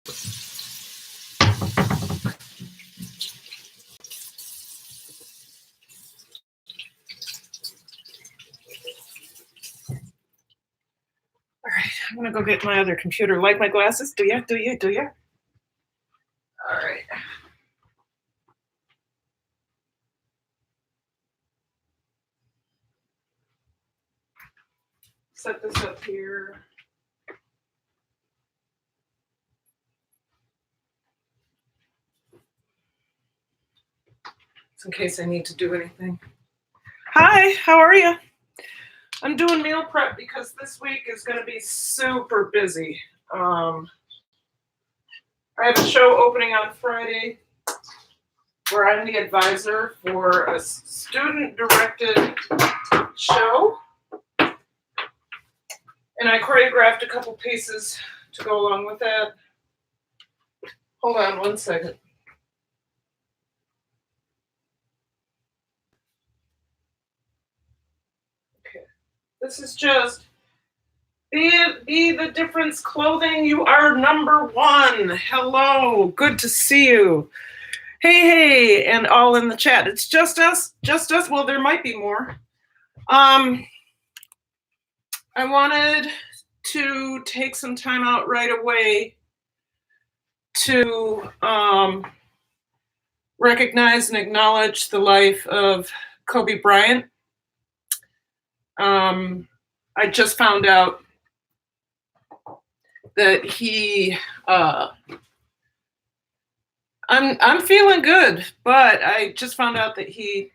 All right, I'm gonna go get my other computer. Like my glasses? Do ya? Do ya? Do ya? All right. Set this up here. Just in case I need to do anything. Hi, how are you? I'm doing meal prep because this week is going to be super busy. I have a show opening on Friday where I'm the advisor for a student-directed show. And I choreographed a couple pieces to go along with that. Hold on one second. Okay. This is just Be the Difference Clothing. You are #1. Hello. Good to see you. Hey, and all in the chat. It's just us. Well, there might be more. I wanted to take some time out right away to recognize and acknowledge the life of Kobe Bryant. I just found out that he I'm feeling good, but I just found out that he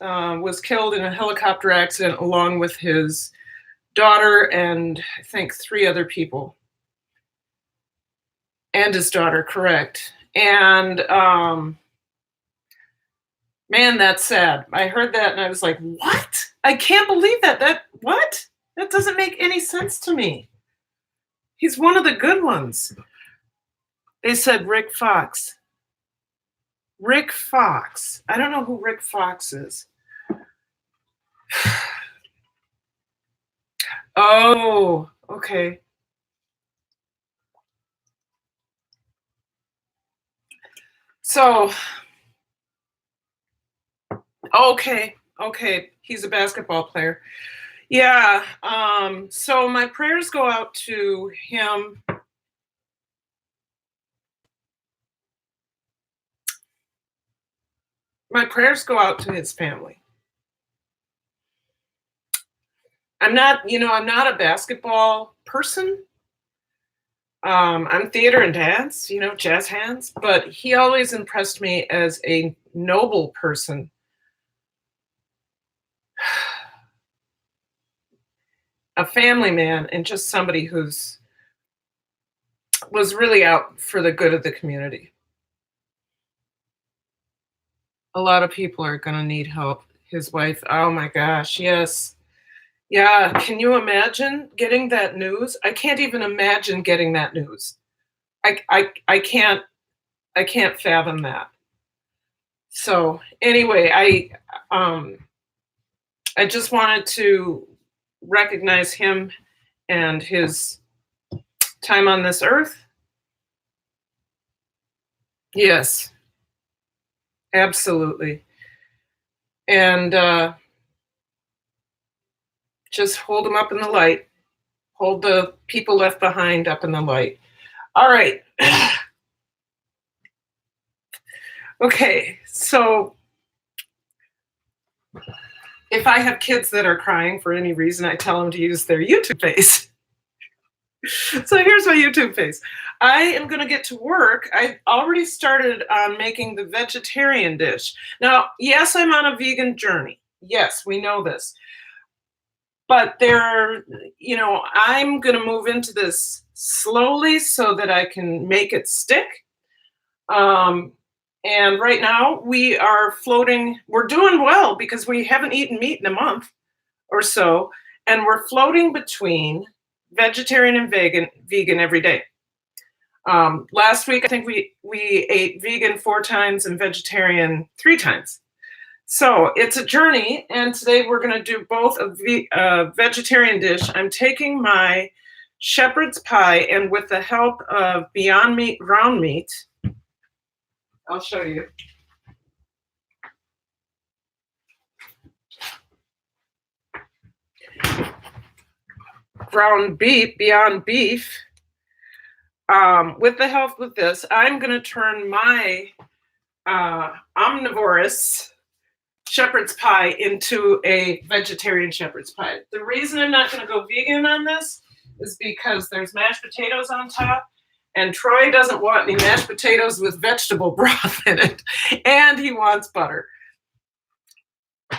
was killed in a helicopter accident along with his daughter and I think 3 other people. And his daughter, correct. And man, that's sad. I heard that and I was like, what? I can't believe that. What? That doesn't make any sense to me. He's one of the good ones. They said Rick Fox. Rick Fox. I don't know who Rick Fox is. Oh, okay. So, okay. He's a basketball player. Yeah. So my prayers go out to him. My prayers go out to his family. I'm not a basketball person. I'm theater and dance, jazz hands, but he always impressed me as a noble person. A family man and just somebody was really out for the good of the community. A lot of people are going to need help. His wife, oh my gosh, yes. Yeah, can you imagine getting that news? I can't even imagine getting that news. I can't fathom that. So anyway, I just wanted to recognize him and his time on this earth. Yes, absolutely. And just hold them up in the light. Hold the people left behind up in the light. All right. Okay, so if I have kids that are crying for any reason, I tell them to use their YouTube face. So here's my YouTube face. I am going to get to work. I already started on making the vegetarian dish. Now, yes, I'm on a vegan journey. Yes, we know this. But I'm going to move into this slowly so that I can make it stick. And right now we are floating. We're doing well because we haven't eaten meat in a month or so. And we're floating between vegetarian and vegan every day. Last week, I think we ate vegan 4 times and vegetarian 3 times. So it's a journey, and today we're going to do both a vegetarian dish. I'm taking my shepherd's pie, and with the help of Beyond Meat ground meat, I'll show you. Ground beef, Beyond Beef. With the help of this, I'm going to turn my omnivorous shepherd's pie into a vegetarian shepherd's pie. The reason I'm not going to go vegan on this is because there's mashed potatoes on top, and Troy doesn't want any mashed potatoes with vegetable broth in it, and he wants butter.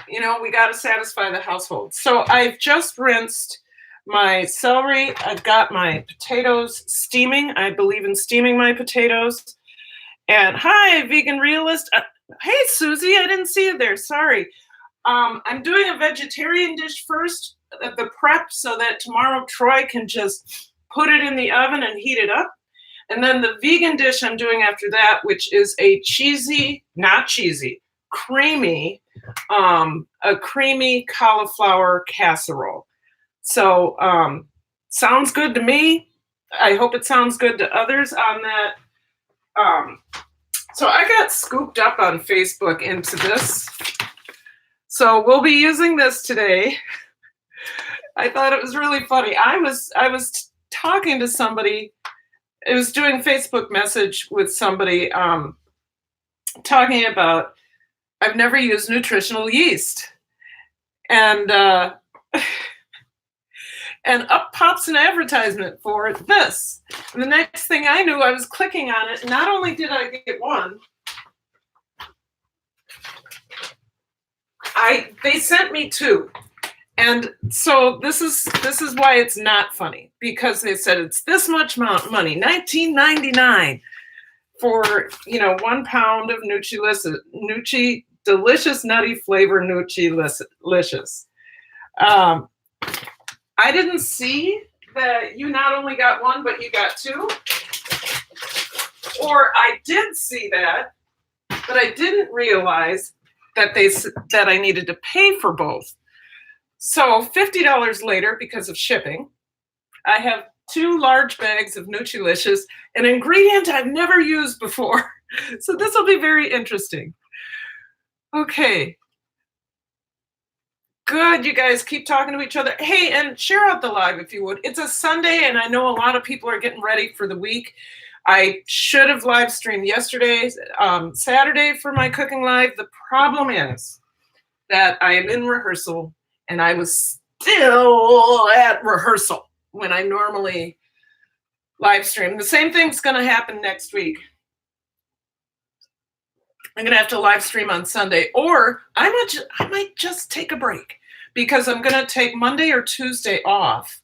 You know, we got to satisfy the household. So I've just rinsed my celery. I've got my potatoes steaming. I believe in steaming my potatoes. And hi, vegan realist. Hey, Susie, I didn't see you there. Sorry. I'm doing a vegetarian dish first, the prep, so that tomorrow Troy can just put it in the oven and heat it up. And then the vegan dish I'm doing after that, which is a creamy, a creamy cauliflower casserole. So sounds good to me. I hope it sounds good to others on that. So I got scooped up on Facebook into this. So we'll be using this today. I thought it was really funny. I was talking to somebody. I was doing a Facebook message with somebody talking about I've never used nutritional yeast. And and up pops an advertisement for this. And the next thing I knew, I was clicking on it. Not only did I get one, they sent me two. And so this is why it's not funny, because they said it's this much money, $19.99 for 1 pound of Nucci delicious nutty flavor Nucci-licious. I didn't see that you not only got one, but you got two. Or I did see that, but I didn't realize that that I needed to pay for both. So $50 later, because of shipping, I have 2 large bags of Nucci-licious, an ingredient I've never used before. So this will be very interesting. Okay. Good, you guys keep talking to each other. Hey, and share out the live if you would. It's a Sunday, and I know a lot of people are getting ready for the week. I should have live streamed yesterday, Saturday for my cooking live. The problem is that I am in rehearsal, and I was still at rehearsal when I normally live stream. The same thing's going to happen next week. I'm going to have to live stream on Sunday, or I might just take a break, because I'm going to take Monday or Tuesday off,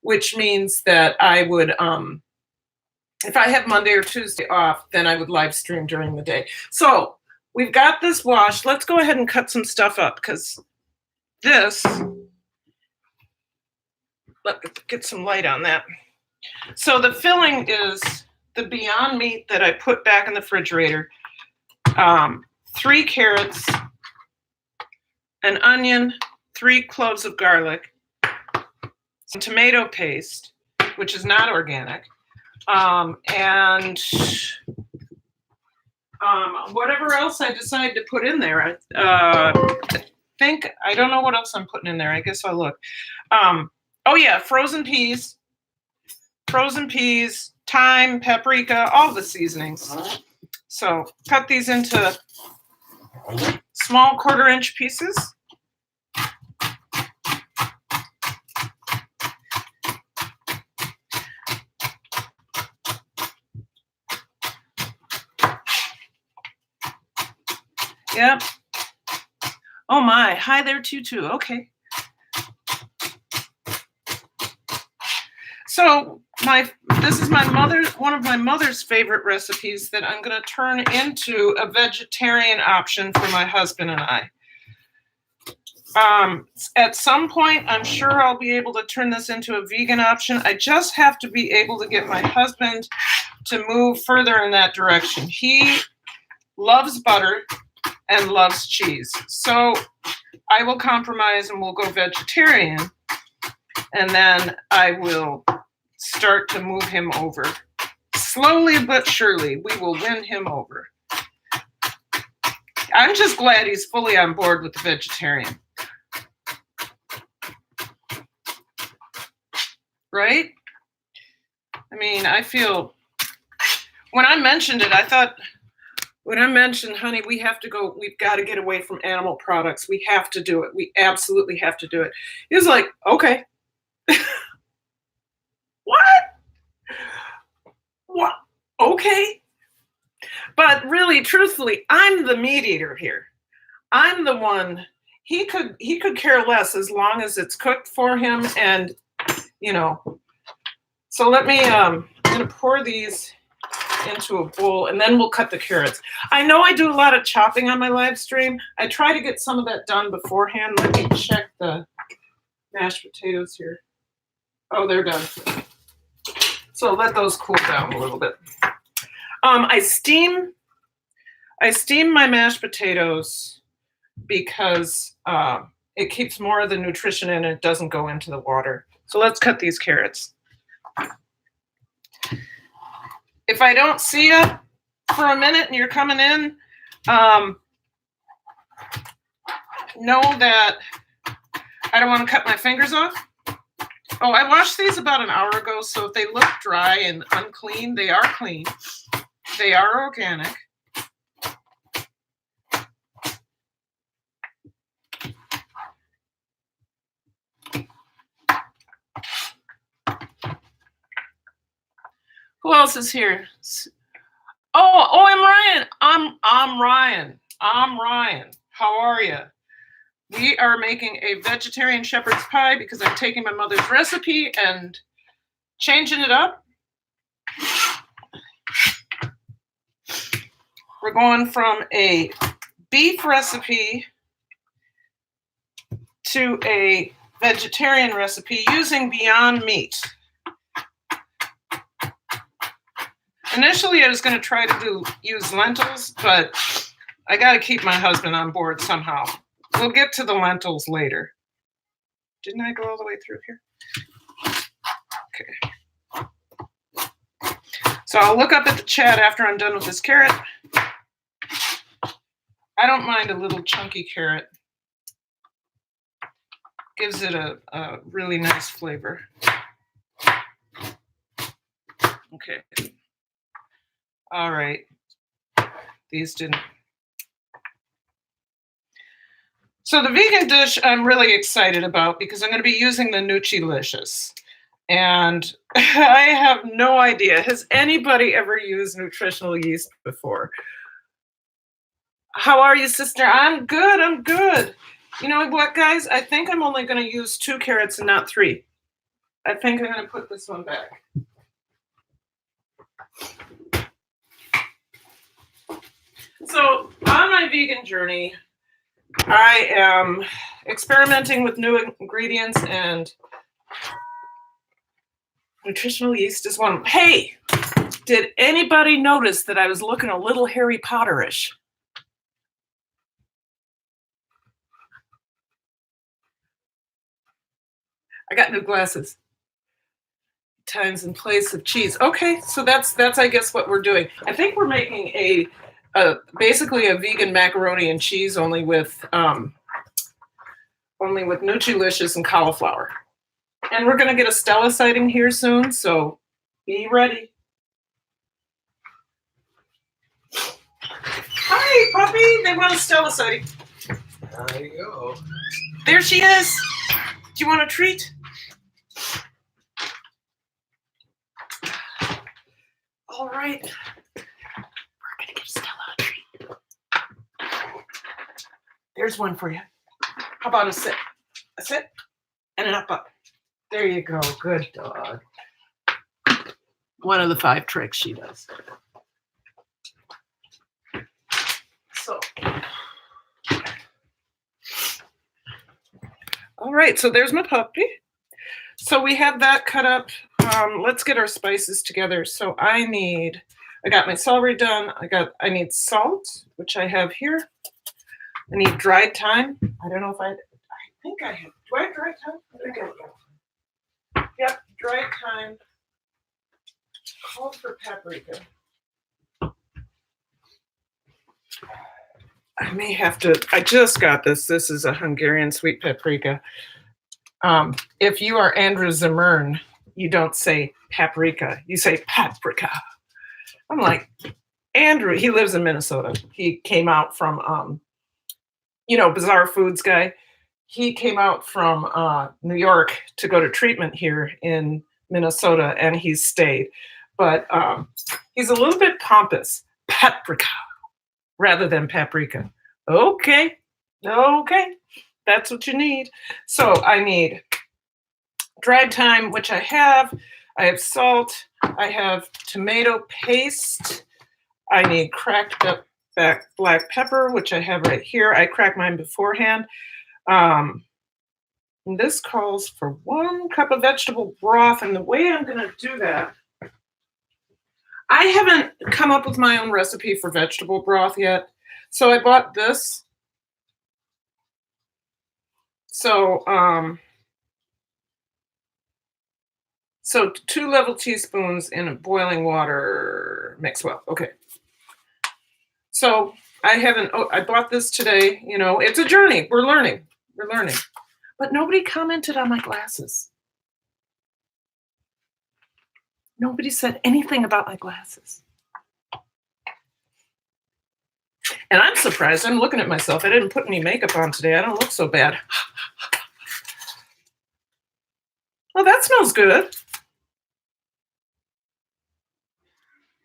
which means that I would, if I have Monday or Tuesday off, then I would live stream during the day. So we've got this washed. Let's go ahead and cut some stuff up, because let's get some light on that. So the filling is the Beyond Meat that I put back in the refrigerator. 3 carrots, an onion, 3 cloves of garlic, some tomato paste, which is not organic, and whatever else I decide to put in there. I don't know what else I'm putting in there. I guess I'll look. Oh yeah, frozen peas, thyme, paprika, all the seasonings. So cut these into small 1/4-inch pieces. Yep. Oh my, hi there, Tutu. Okay. So this is one of my mother's favorite recipes that I'm going to turn into a vegetarian option for my husband and I. At some point, I'm sure I'll be able to turn this into a vegan option. I just have to be able to get my husband to move further in that direction. He loves butter and loves cheese. So I will compromise and we'll go vegetarian. And then I will start to move him over. Slowly but surely, we will win him over. I'm just glad he's fully on board with the vegetarian. Right? I mean, I feel, when I mentioned it, when I mentioned, honey, we've got to get away from animal products. We have to do it. We absolutely have to do it. He was like, okay. What? Okay. But really, truthfully, I'm the meat eater here. I'm the one. He could care less as long as it's cooked for him, and So let me. I'm gonna pour these into a bowl, and then we'll cut the carrots. I know I do a lot of chopping on my live stream. I try to get some of that done beforehand. Let me check the mashed potatoes here. Oh, they're done. So let those cool down a little bit. I steam my mashed potatoes because it keeps more of the nutrition in and it doesn't go into the water. So let's cut these carrots. If I don't see you for a minute and you're coming in, know that I don't want to cut my fingers off. Oh, I washed these about an hour ago, so if they look dry and unclean, they are clean. They are organic. Who else is here? Oh, I'm Ryan. I'm Ryan. I'm Ryan. How are you? We are making a vegetarian shepherd's pie because I'm taking my mother's recipe and changing it up. We're going from a beef recipe to a vegetarian recipe using Beyond Meat. Initially, I was going to try to use lentils, but I got to keep my husband on board somehow. We'll get to the lentils later. Didn't I go all the way through here? Okay. So I'll look up at the chat after I'm done with this carrot. I don't mind a little chunky carrot. Gives it a really nice flavor. Okay. All right. These didn't. So the vegan dish I'm really excited about because I'm going to be using the Nutrilicious. And I have no idea. Has anybody ever used nutritional yeast before? How are you, sister? I'm good. I'm good. You know what, guys? I think I'm only going to use 2 carrots and not 3. I think I'm going to put this one back. So on my vegan journey, I am experimenting with new ingredients, and nutritional yeast is one. Hey, did anybody notice that I was looking a little Harry Potterish? I got new glasses. Times in place of cheese. Okay, so that's I guess what we're doing. I think we're making basically a vegan macaroni and cheese only with Nutrilicious and cauliflower. And we're gonna get a Stella sighting here soon, so be ready. Hi, puppy. They want a Stella sighting. There you go. There she is. Do you want a treat? All right. We're going to give Stella a treat. There's one for you. How about a sit? A sit and an up. There you go. Good dog. One of the 5 tricks she does. So. All right. So there's my puppy. So we have that cut up. Let's get our spices together. So I got my celery done. I need salt, which I have here. I need dried thyme. I don't know if I think I have. Do I have dried thyme? Yep, dried thyme. called for paprika. I may have to, I just got this. This is a Hungarian sweet paprika. If you are Andrew Zimmern, you don't say paprika, you say paprika. I'm like, Andrew, he lives in Minnesota. He came out from, Bizarre Foods guy. He came out from New York to go to treatment here in Minnesota, and he's stayed. But he's a little bit pompous. Paprika rather than paprika. Okay, that's what you need. So I need dried thyme, which I have. I have salt. I have tomato paste. I need cracked up black pepper, which I have right here. I cracked mine beforehand. This calls for 1 cup of vegetable broth, and the way I'm going to do that, I haven't come up with my own recipe for vegetable broth yet, so I bought this. So 2 level teaspoons in a boiling water, mix well. Okay. So I bought this today. It's a journey. We're learning. But nobody commented on my glasses. Nobody said anything about my glasses. And I'm surprised. I'm looking at myself. I didn't put any makeup on today. I don't look so bad. Well, that smells good.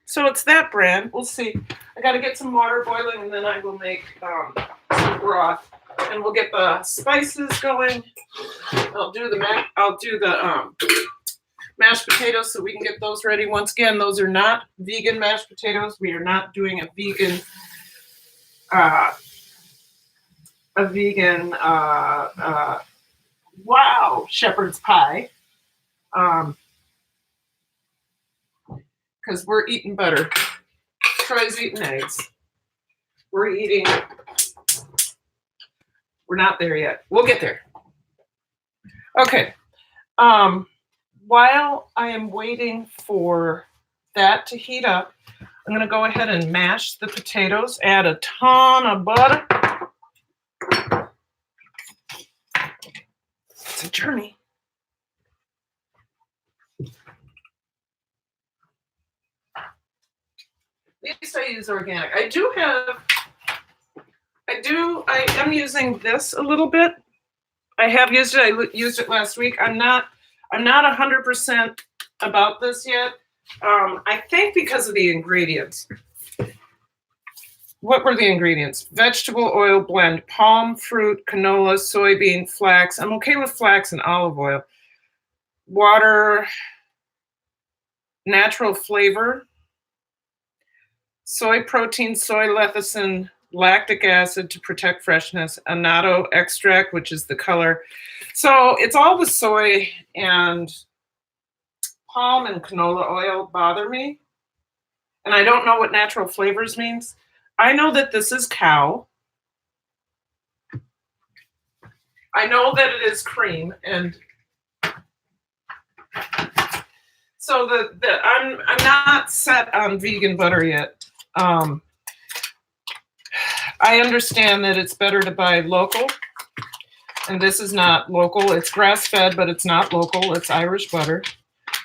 So it's that brand. We'll see. I got to get some water boiling, and then I will make some broth. And we'll get the spices going. I'll do the mashed potatoes so we can get those ready. Once again, those are not vegan mashed potatoes. We are not doing a vegan shepherd's pie. Because we're eating butter. Troy's eating eggs. We're not there yet. We'll get there. Okay. While I am waiting for that to heat up, I'm going to go ahead and mash the potatoes, add a ton of butter. It's a journey. At least I use organic. I am using this a little bit. I have used it. I used it last week. I'm not 100% about this yet. I think because of the ingredients. What were the ingredients? Vegetable oil blend, palm fruit, canola, soybean, flax. I'm okay with flax and olive oil. Water, natural flavor, soy protein, soy lecithin, lactic acid to protect freshness, annatto extract, which is the color. So it's all the soy and palm and canola oil bother me. And I don't know what natural flavors means. I know that this is cow. I know that it is cream, and so I'm not set on vegan butter yet. I understand that it's better to buy local, and this is not local. It's grass-fed, but it's not local. It's Irish butter.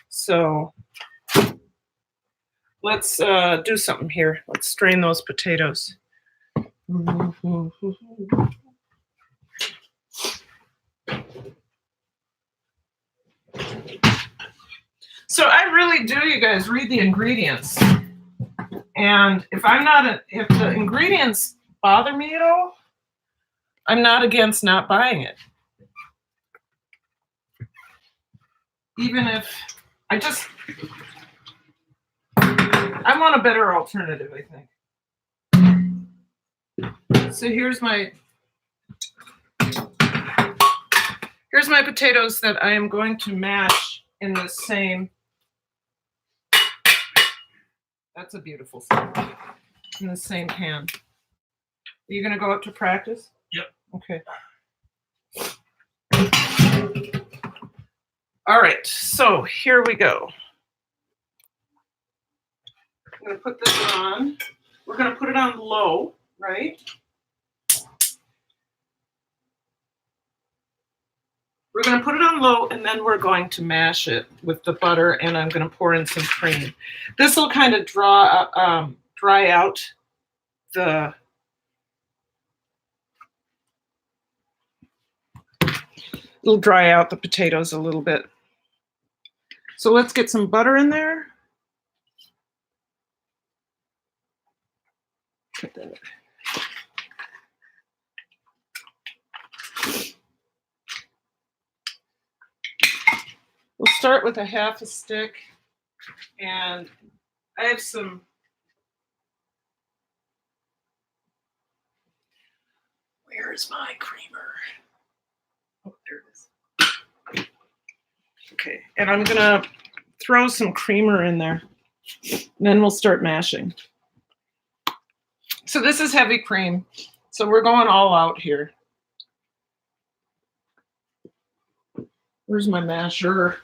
So let's do something here. Let's strain those potatoes. So I really do, you guys, read the ingredients. And if the ingredients bother me at all, I'm not against not buying it. Even if I want a better alternative, I think. So here's my potatoes that I am going to mash in the same. That's a beautiful thing. In the same pan. Are you going to go up to practice? Yep. Okay. All right. So here we go. I'm going to put this on. We're going to put it on low, right? We're going to put it on low, and then we're going to mash it with the butter, and I'm going to pour in some cream. This will kind of dry out the it'll dry out the potatoes a little bit. So let's get some butter in there. Put that in. We'll start with a half a stick, and I have some where is my creamer? Oh, there it is. Okay, and I'm gonna throw some creamer in there, and then we'll start mashing. So this is heavy cream, so we're going all out here. Where's my masher?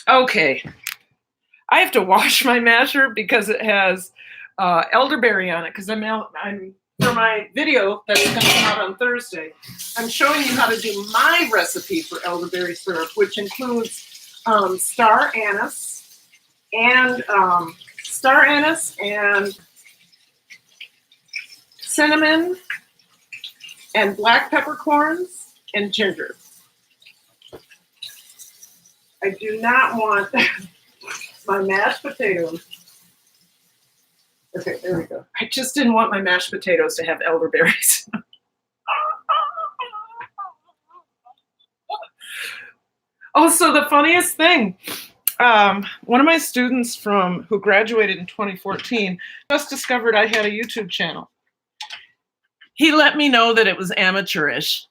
Okay, I have to wash my masher because it has elderberry on it, because I'm for my video that's going to come out on Thursday, I'm showing you how to do my recipe for elderberry syrup, which includes star anise and cinnamon and black peppercorns and ginger. I do not want my mashed potatoes. Okay, there we go. I just didn't want my mashed potatoes to have elderberries. Also, the funniest thing, one of my students who graduated in 2014 just discovered I had a YouTube channel. He let me know that it was amateurish,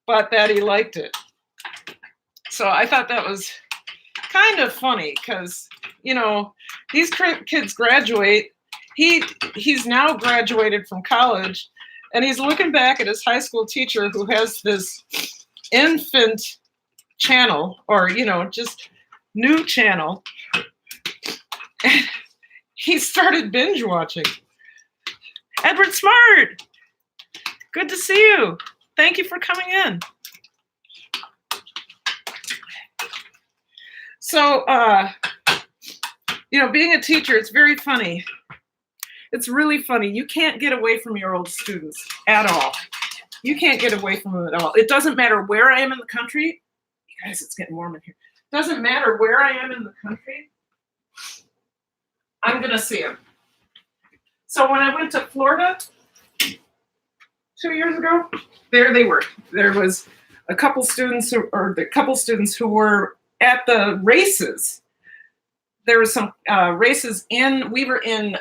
but that he liked it. So I thought that was kind of funny because, you know, these kids graduate. He's now graduated from college, and he's looking back at his high school teacher who has this infant channel, or, you know, just new channel. And he started binge watching. Edward Smart, good to see you. Thank you for coming in. So, you know, being a teacher, it's very funny. It's really funny. You can't get away from your old students at all. You can't get away from them at all. It doesn't matter where I am in the country. You guys, it's getting warm in here. It doesn't matter where I am in the country. I'm going to see them. So when I went to Florida 2 years ago, there they were. There was a couple students who were at the races. There were some races we were in,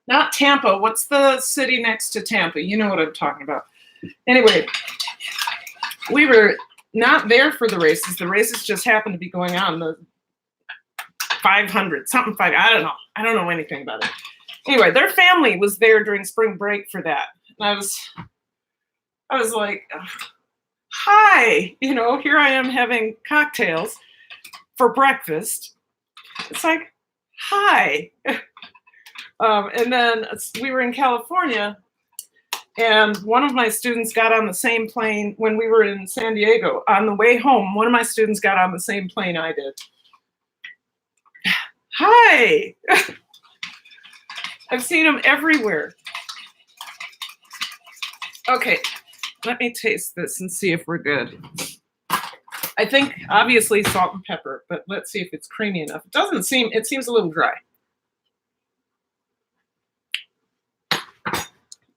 not Tampa. What's the city next to Tampa? You know what I'm talking about. Anyway, we were not there for the races. The races just happened to be going on. The 500, something 5, I don't know. I don't know anything about it. Anyway, their family was there during spring break for that. And I was like, hi, you know, here I am having cocktails for breakfast. It's like, hi. And then we were in California, and one of my students got on the same plane when we were in San Diego. On the way home, one of my students got on the same plane I did. Hi. I've seen them everywhere. Okay, let me taste this and see if we're good. I think obviously salt and pepper, but let's see if it's creamy enough. It seems a little dry.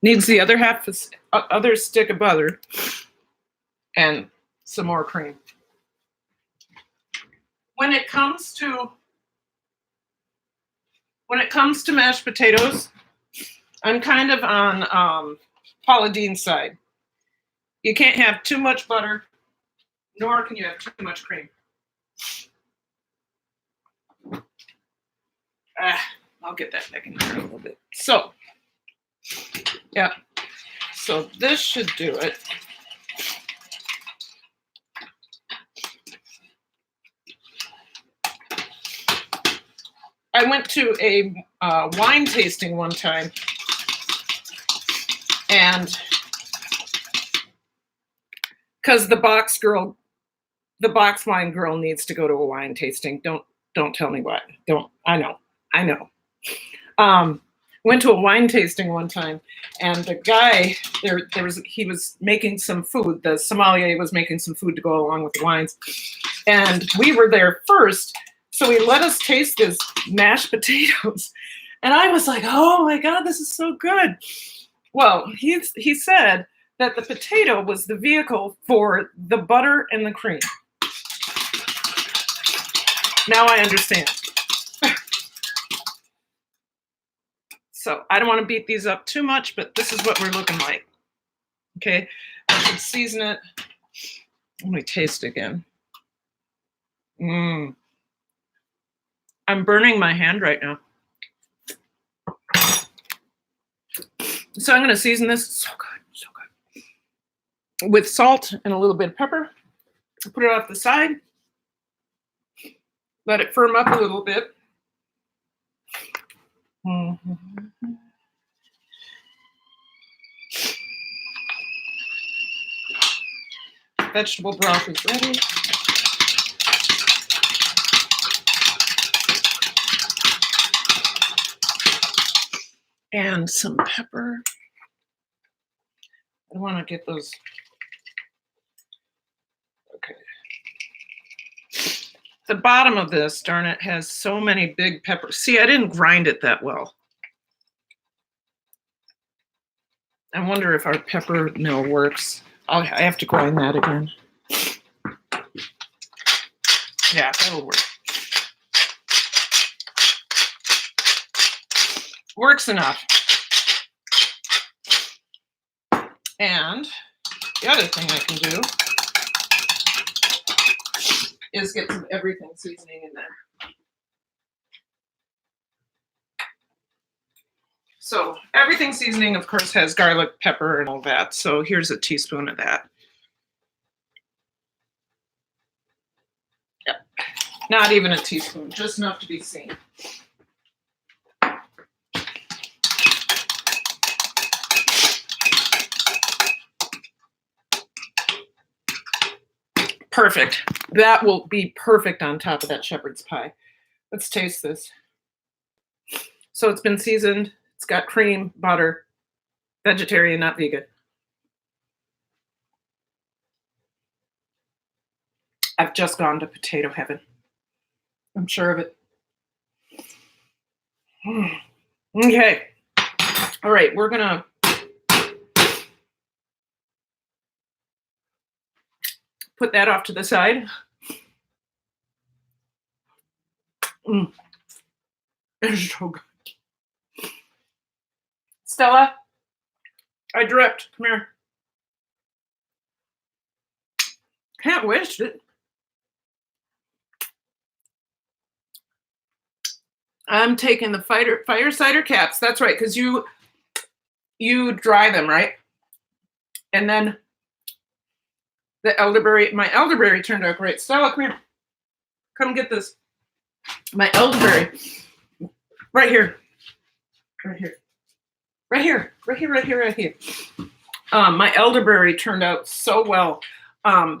Needs the other stick of butter and some more cream. When it comes to mashed potatoes, I'm kind of on Paula Deen's side. You can't have too much butter, nor can you have too much cream. I'll get that back in there a little bit. So, yeah. So this should do it. I went to a wine tasting one time, and because the box wine girl needs to go to a wine tasting. Don't tell me what. I know. Went to a wine tasting one time, and the guy he was making some food. The sommelier was making some food to go along with the wines, and we were there first, so he let us taste his mashed potatoes, and I was like, "Oh my God, this is so good!" Well, he said that the potato was the vehicle for the butter and the cream. Now I understand. So I don't want to beat these up too much, but this is what we're looking like. Okay, I should season it. Let me taste again. I'm burning my hand right now. So I'm going to season this. So good. With salt and a little bit of pepper. Put it off the side. Let it firm up a little bit. Vegetable broth is ready. And some pepper. I want to get those. Okay. The bottom of this, darn it, has so many big peppers. See, I didn't grind it that well. I wonder if our pepper mill works. I have to grind that again. Yeah, that'll work. Works enough. And the other thing I can do is get some everything seasoning in there. So everything seasoning, of course, has garlic, pepper, and all that. So here's a teaspoon of that. Yep. Not even a teaspoon, just enough to be seen. Perfect. That will be perfect on top of that shepherd's pie. Let's taste this. So it's been seasoned. It's got cream, butter, vegetarian, not vegan. I've just gone to potato heaven. I'm sure of it. Okay. All right, we're gonna put that off to the side. It's so good. Stella, I dripped. Come here. Can't waste it. I'm taking the fire cider caps. That's right, because you dry them, right? And then the elderberry. My elderberry turned out great. Stella, come here. Come get this. My elderberry. Right here. Right here. Right here. Right here. Right here. Right here. My elderberry turned out so well. I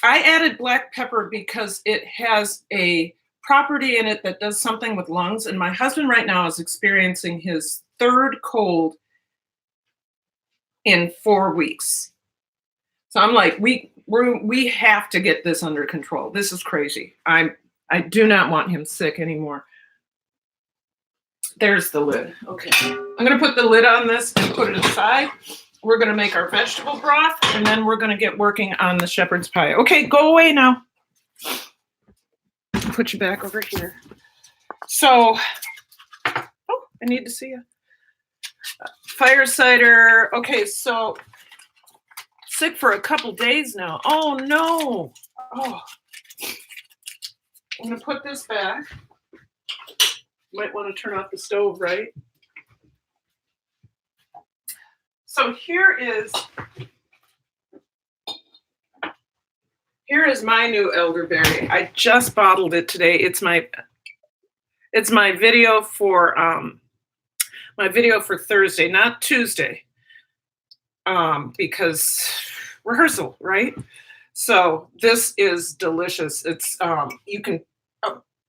added black pepper because it has a property in it that does something with lungs. And my husband right now is experiencing his third cold in 4 weeks. So I'm like, we have to get this under control. This is crazy. I do not want him sick anymore. There's the lid. Okay. I'm going to put the lid on this and put it aside. We're going to make our vegetable broth, and then we're going to get working on the shepherd's pie. Okay, go away now. Put you back over here. So, I need to see you. Fire cider. Okay, so sick for a couple days now. Oh, no. Oh. I'm going to put this back. Might want to turn off the stove, right? So here is my new elderberry. I just bottled it today. It's my It's my video for Thursday, not Tuesday, because rehearsal, right? So this is delicious. It's you can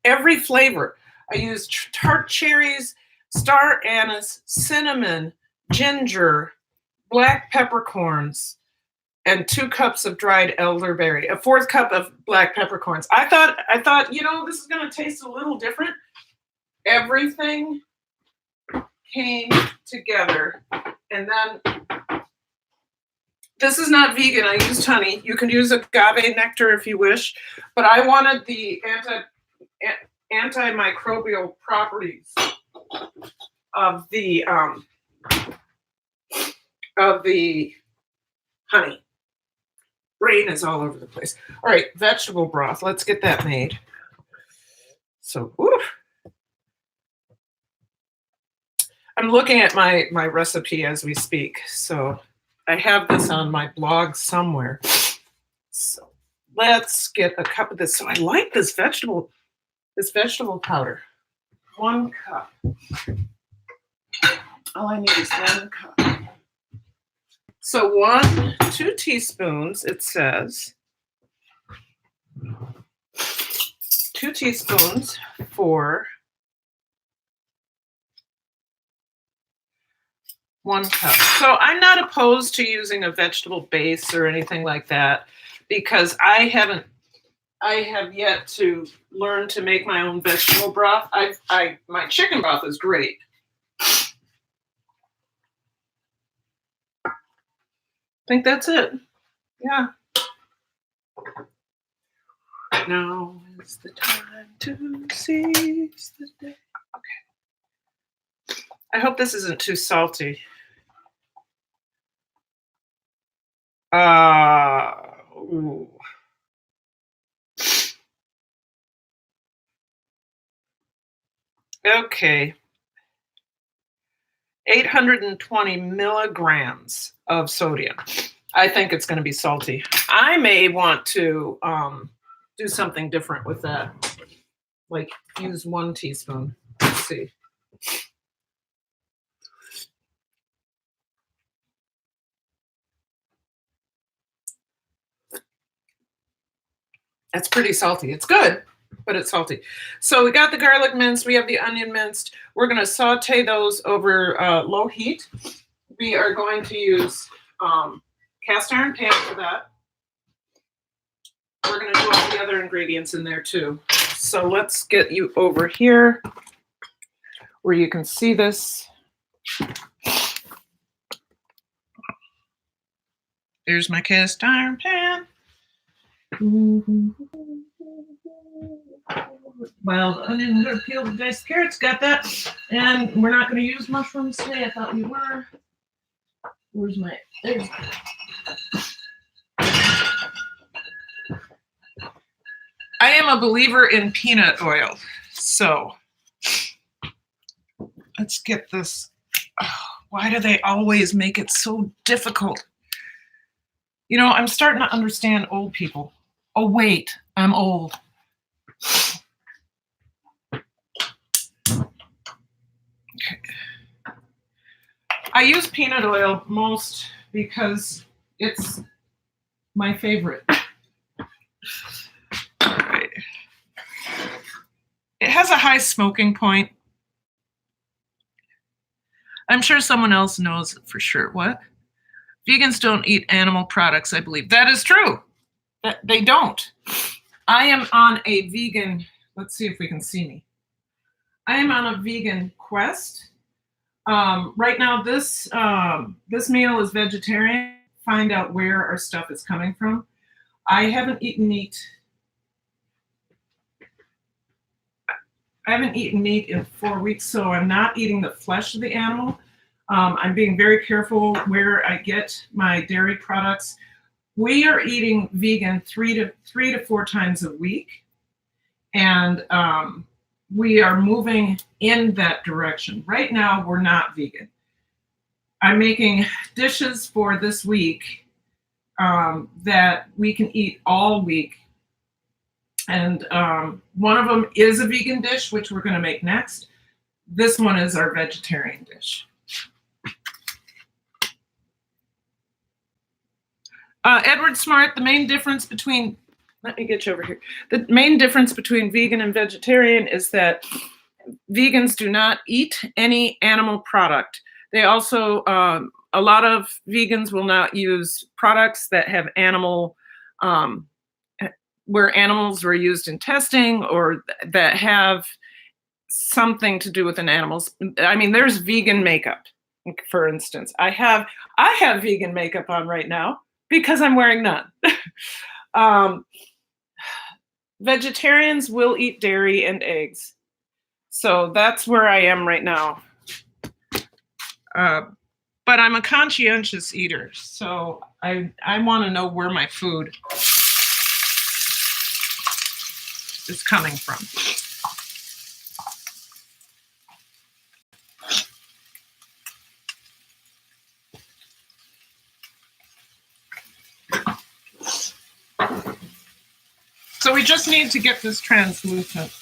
every flavor. I used tart cherries, star anise, cinnamon, ginger, black peppercorns, and 2 cups of dried elderberry, a fourth cup of black peppercorns. I thought, this is going to taste a little different. Everything came together, and then this is not vegan. I used honey. You can use agave nectar if you wish, but I wanted the antimicrobial properties of the honey. Brain is all over the place. All right, vegetable broth. Let's get that made. So, I'm looking at my recipe as we speak. So I have this on my blog somewhere. So let's get a cup of this. So I like this vegetable powder. 1 cup. All I need is 1 cup. So 2 teaspoons, it says. 2 teaspoons for 1 cup. So I'm not opposed to using a vegetable base or anything like that, because I have yet to learn to make my own vegetable broth. My chicken broth is great. I think that's it. Yeah. Now is the time to seize the day. Okay. I hope this isn't too salty. Ooh. Okay. 820 milligrams of sodium. I think it's going to be salty. I may want to do something different with that. Like use 1 teaspoon. Let's see. That's pretty salty. It's good, but it's salty. So we got the garlic minced. We have the onion minced. We're going to saute those over low heat. We are going to use cast iron pan for that. We're going to do all the other ingredients in there too. So let's get you over here where you can see this. There's my cast iron pan. Wild onion, I'm going to peel the diced carrots, got that. And we're not going to use mushrooms today. I thought we were. There's I am a believer in peanut oil. So let's get this. Oh, why do they always make it so difficult? I'm starting to understand old people. Oh, wait, I'm old. Okay. I use peanut oil most because it's my favorite. All right. It has a high smoking point. I'm sure someone else knows for sure. What? Vegans don't eat animal products, I believe. That is true. They don't. I am on a vegan, let's see if we can see me. I am on a vegan quest. Right now, this meal is vegetarian. Find out where our stuff is coming from. I haven't eaten meat. I haven't eaten meat in 4 weeks, so I'm not eating the flesh of the animal. I'm being very careful where I get my dairy products. We are eating vegan 3 to 4 times a week, and we are moving in that direction. Right now, we're not vegan. I'm making dishes for this week that we can eat all week. And one of them is a vegan dish, which we're going to make next. This one is our vegetarian dish. Edward Smart, the main difference between, let me get you over here. The main difference between vegan and vegetarian is that vegans do not eat any animal product. They also, a lot of vegans will not use products that have animal, where animals were used in testing or that have something to do with an animal's. I mean, there's vegan makeup, for instance. I have vegan makeup on right now because I'm wearing none. Vegetarians will eat dairy and eggs. So that's where I am right now. But I'm a conscientious eater, so I want to know where my food is coming from. So we just need to get this translucent.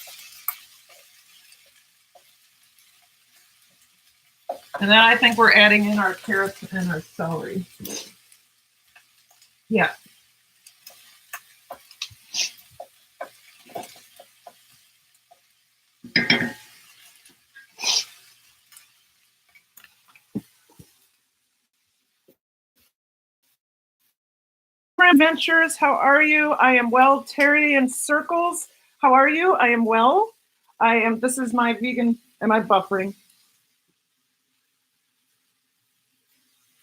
And then I think we're adding in our carrots and our celery. Yeah. Adventures, how are you? I am well. Terry in Circles, how are you? I am well. This is my vegan, am I buffering?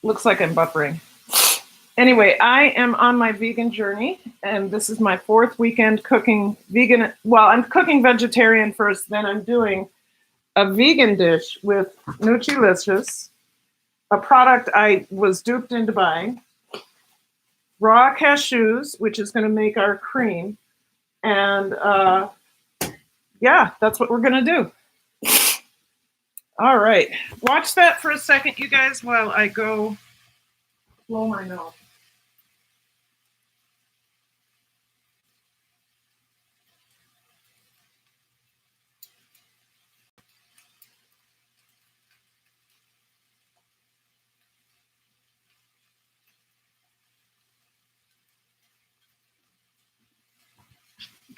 Looks like I'm buffering. Anyway, I am on my vegan journey, and this is my 4th weekend cooking vegan. Well, I'm cooking vegetarian first, then I'm doing a vegan dish with Nutrilicious, a product I was duped into buying. Raw cashews, which is going to make our cream. And yeah, that's what we're going to do. All right. Watch that for a second, you guys, while I go blow my nose.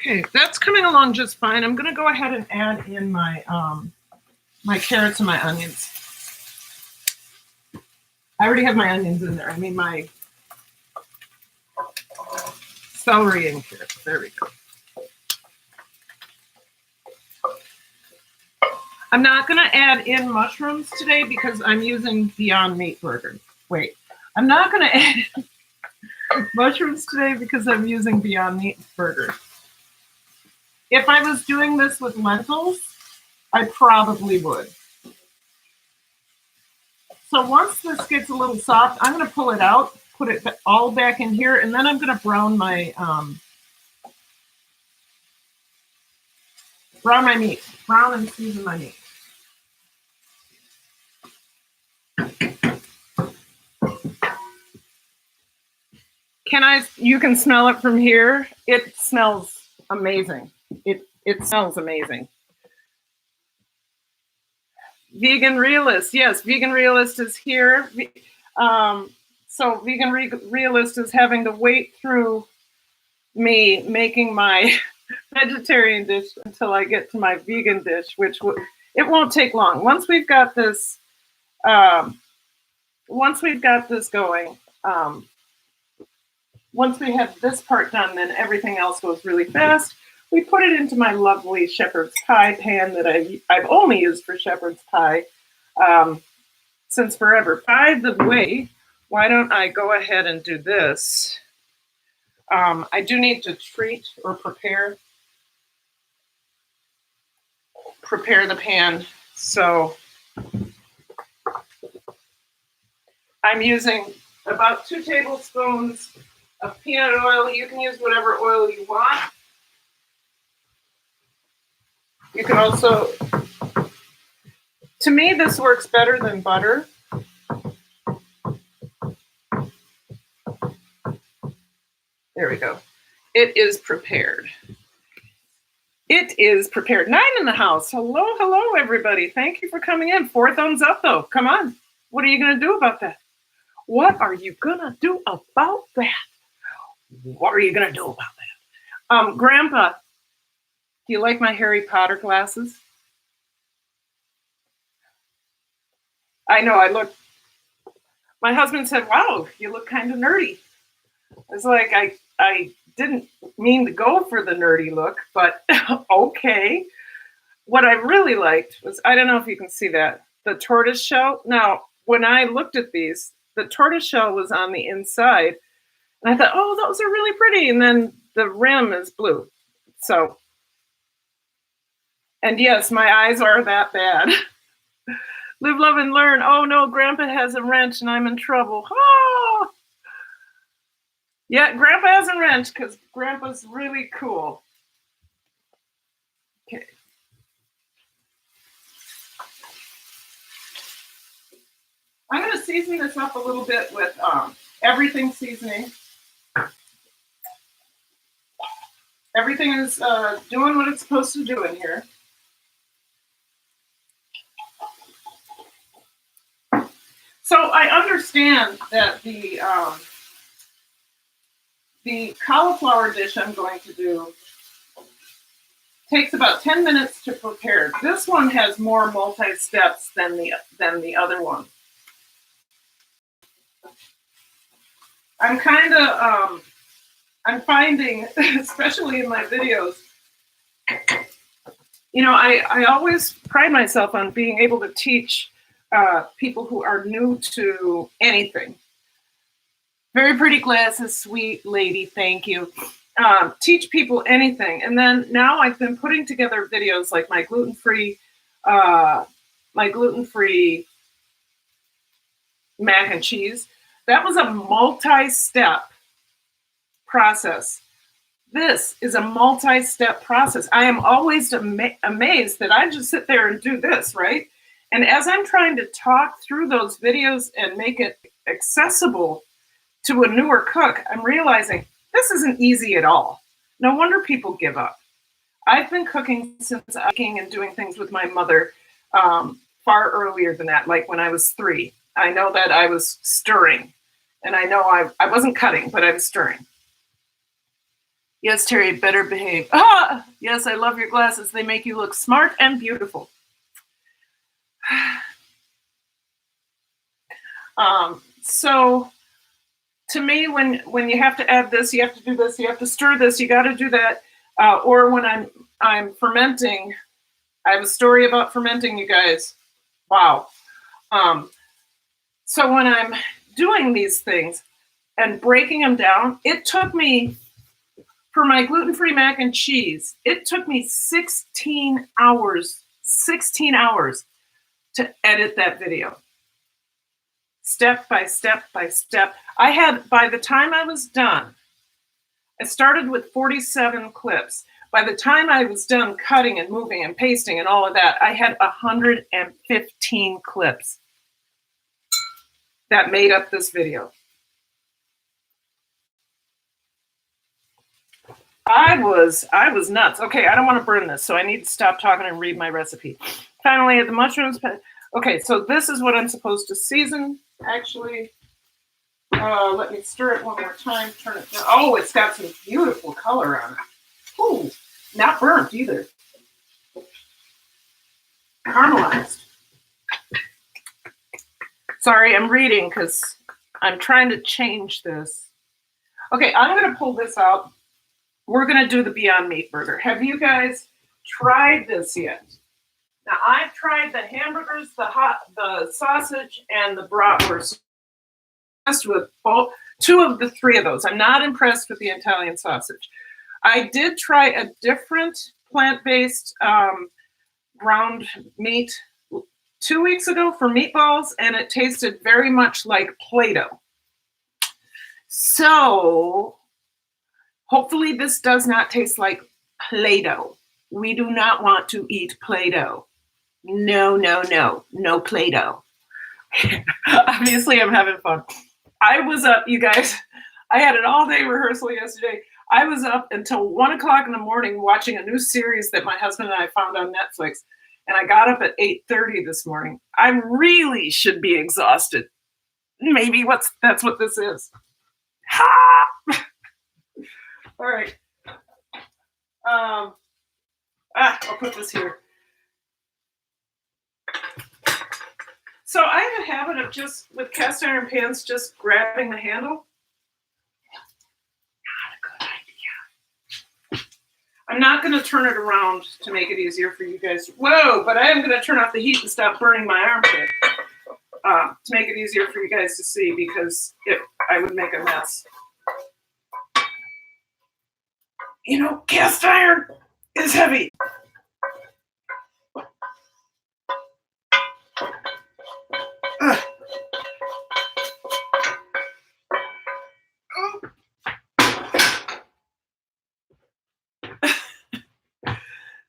Okay, that's coming along just fine. I'm going to go ahead and add in my my carrots and my onions. I already have my onions in there. I mean my celery and carrots. There we go. I'm not going to add in mushrooms today because I'm using Beyond Meat burger. Wait, I'm not going to add mushrooms today because I'm using Beyond Meat burger. If I was doing this with lentils, I probably would. So once this gets a little soft, I'm going to pull it out, put it all back in here, and then I'm going to brown my meat, brown and season my meat. You can smell it from here. It smells amazing. It smells amazing. Vegan Realist, yes, Vegan Realist is here. So Vegan Realist is having to wait through me making my vegetarian dish until I get to my vegan dish, which it won't take long. Once we've got this going, once we have this part done, then everything else goes really fast. We put it into my lovely shepherd's pie pan that I've only used for shepherd's pie since forever. By the way, why don't I go ahead and do this? I do need to treat or prepare the pan. So I'm using about 2 tablespoons of peanut oil. You can use whatever oil you want. You can also, to me, this works better than butter. There we go. It is prepared. It is prepared. 9 in the house. Hello, hello, everybody. Thank you for coming in. 4 thumbs up, though. Come on. What are you going to do about that? What are you going to do about that? What are you going to do about that? Grandpa, do you like my Harry Potter glasses? I know, my husband said, wow, you look kind of nerdy. It's like, I didn't mean to go for the nerdy look, but okay. What I really liked was, I don't know if you can see that, the tortoise shell. Now, when I looked at these, the tortoise shell was on the inside, and I thought, oh, those are really pretty. And then the rim is blue. So, and yes, my eyes are that bad. Live, love, and learn. Oh no, Grandpa has a wrench and I'm in trouble. Oh! Yeah, Grandpa has a wrench because Grandpa's really cool. Okay. I'm going to season this up a little bit with everything seasoning. Everything is doing what it's supposed to do in here. So I understand that the cauliflower dish I'm going to do takes about 10 minutes to prepare. This one has more multi-steps than the other one. I'm kind of I'm finding, especially in my videos, you know, I always pride myself on being able to teach people who are new to anything. Very pretty glasses, sweet lady, thank you. Teach people anything. And then now I've been putting together videos like my gluten-free mac and cheese. That was a multi-step process. This is a multi-step process. I am always amazed that I just sit there and do this, right? And as I'm trying to talk through those videos and make it accessible to a newer cook, I'm realizing this isn't easy at all. No wonder people give up. I've been cooking since I came and doing things with my mother far earlier than that, like when I was 3. I know that I was stirring, and I know I wasn't cutting, but I was stirring. Yes, Terry, better behave. Ah, yes, I love your glasses. They make you look smart and beautiful. So to me, when you have to add this, you have to do this, you have to stir this, you got to do that. Or when I'm fermenting, I have a story about fermenting, you guys. Wow. So when I'm doing these things and breaking them down, it took me, for my gluten-free mac and cheese, it took me 16 hours to edit that video. Step by step by step. By the time I was done, I started with 47 clips. By the time I was done cutting and moving and pasting and all of that, I had 115 clips that made up this video. I was nuts. Okay, I don't want to burn this, so I need to stop talking and read my recipe. Finally, the mushrooms. Okay, so this is what I'm supposed to season. Actually, let me stir it one more time. Turn it down. Oh, it's got some beautiful color on it. Ooh, not burnt either. Caramelized. Sorry, I'm reading because I'm trying to change this. Okay, I'm going to pull this out. We're going to do the Beyond Meat burger. Have you guys tried this yet? Now, I've tried the hamburgers, the sausage, and the bratwurst. Impressed with both, 2 of the 3 of those. I'm not impressed with the Italian sausage. I did try a different plant-based ground meat 2 weeks ago for meatballs, and it tasted very much like Play-Doh. So hopefully this does not taste like Play-Doh. We do not want to eat Play-Doh. No, no, no. No Play-Doh. Obviously, I'm having fun. I was up, you guys. I had an all-day rehearsal yesterday. I was up until 1 o'clock in the morning watching a new series that my husband and I found on Netflix. And I got up at 8:30 this morning. I really should be exhausted. Maybe that's what this is. Ha! All right. I'll put this here. So I have a habit of just, with cast iron pans, just grabbing the handle. Not a good idea. I'm not going to turn it around to make it easier for you guys. Whoa, but I am going to turn off the heat and stop burning my armpit to make it easier for you guys to see, because I would make a mess. You know, cast iron is heavy.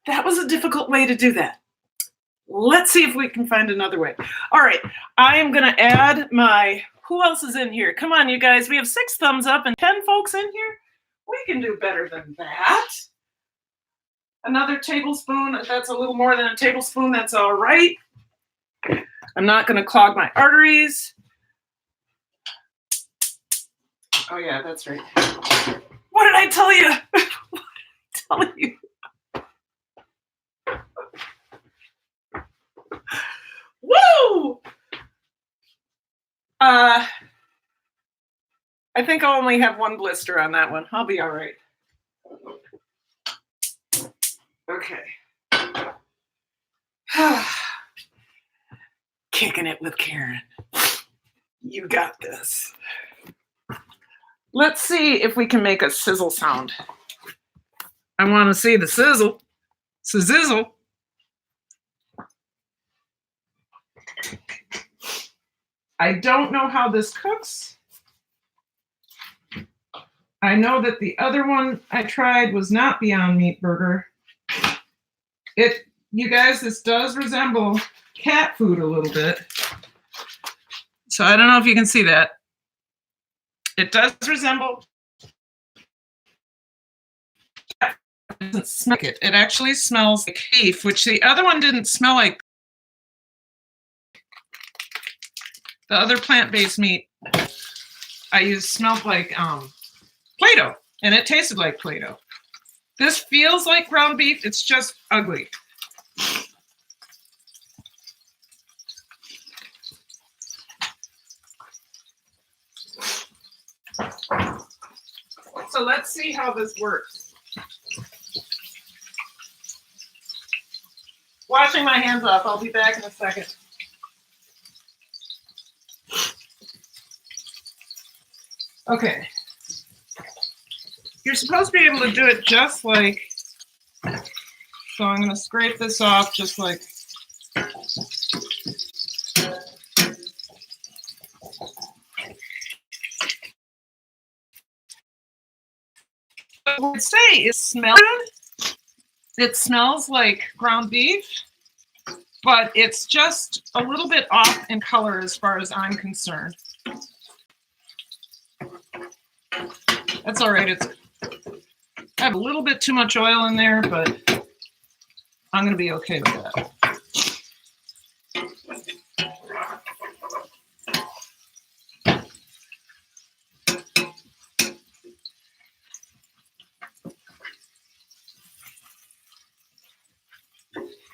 That was a difficult way to do that. Let's see if we can find another way. All right, I am going to add who else is in here? Come on, you guys. We have 6 thumbs up and 10 folks in here. We can do better than that. Another tablespoon. If that's a little more than a tablespoon, that's all right. I'm not going to clog my arteries. Oh, yeah, that's right. What did I tell you? What did I tell you? Woo! I think I'll only have 1 blister on that one. I'll be all right. Okay. Kicking it with Karen. You got this. Let's see if we can make a sizzle sound. I want to see the sizzle. Sizzle. I don't know how this cooks. I know that the other one I tried was not Beyond Meat Burger. You guys, this does resemble cat food a little bit. So I don't know if you can see that. It does resemble. It doesn't smell like it. It actually smells like beef, which the other one didn't smell like. The other plant-based meat I used smelled like Play-Doh, and it tasted like Play-Doh. This feels like ground beef. It's just ugly. So let's see how this works. Washing my hands off. I'll be back in a second. Okay. You're supposed to be able to do it just like, so I'm going to scrape this off just like. What I would say is smell good. It smells like ground beef, but it's just a little bit off in color as far as I'm concerned. That's all right. I have a little bit too much oil in there, but I'm going to be okay with that.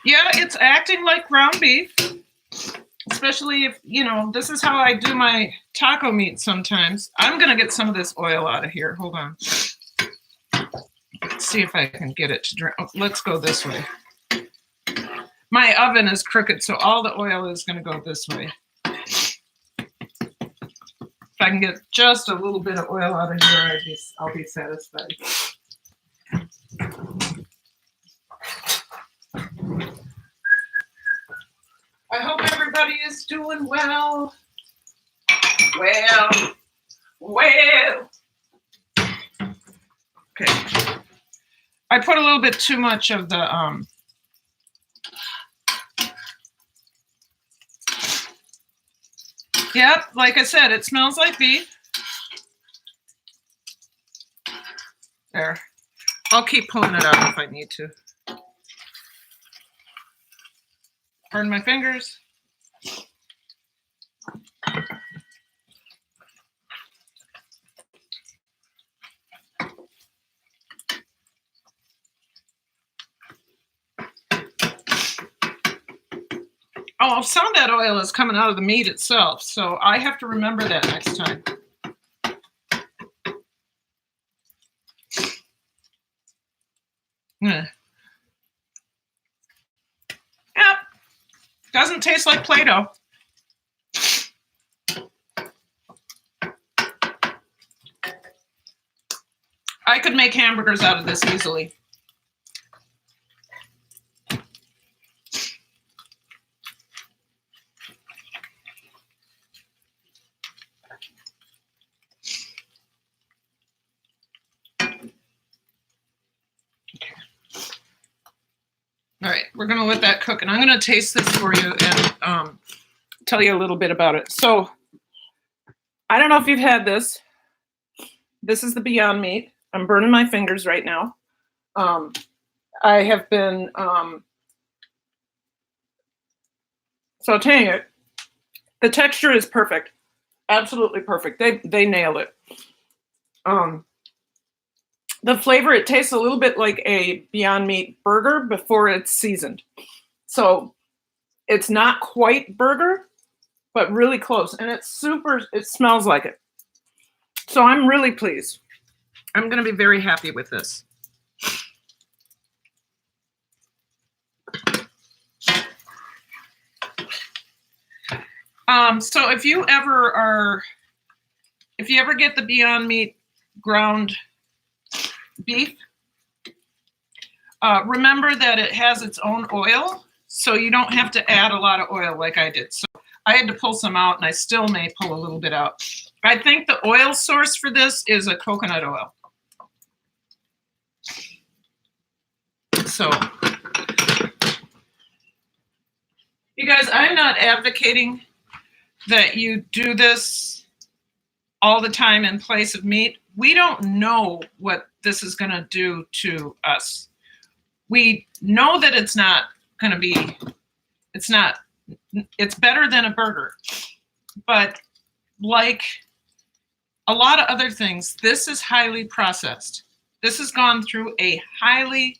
Yeah, it's acting like ground beef, especially if, this is how I do my taco meat sometimes. I'm going to get some of this oil out of here. Hold on. Let's see if I can get it to drain. Oh, let's go this way. My oven is crooked, so all the oil is going to go this way. If I can get just a little bit of oil out of here, I'll be satisfied. I hope everybody is doing well. Well. Okay. I put a little bit too much of the Yep, like I said, it smells like beef. There. I'll keep pulling it out if I need to. Burn my fingers. Oh, some of that oil is coming out of the meat itself, so I have to remember that next time. Yep. Doesn't taste like Play-Doh. I could make hamburgers out of this easily. All right, we're going to let that cook, and I'm going to taste this for you and tell you a little bit about it. So, I don't know if you've had this. This is the Beyond Meat. I'm burning my fingers right now. I have been sauteing it. The texture is perfect, absolutely perfect. They nailed it. The flavor, it tastes a little bit like a Beyond Meat burger before it's seasoned. So it's not quite burger, but really close. And it's super, it smells like it. So I'm really pleased. I'm going to be very happy with this. So if you ever get the Beyond Meat ground beef, remember that it has its own oil, so you don't have to add a lot of oil like I did. So I had to pull some out, and I still may pull a little bit out. I think the oil source for this is a coconut oil. So, you guys, I'm not advocating that you do this all the time in place of meat. We don't know what this is going to do to us. We know that it's not going to be, it's better than a burger. But like a lot of other things, this is highly processed. This has gone through a highly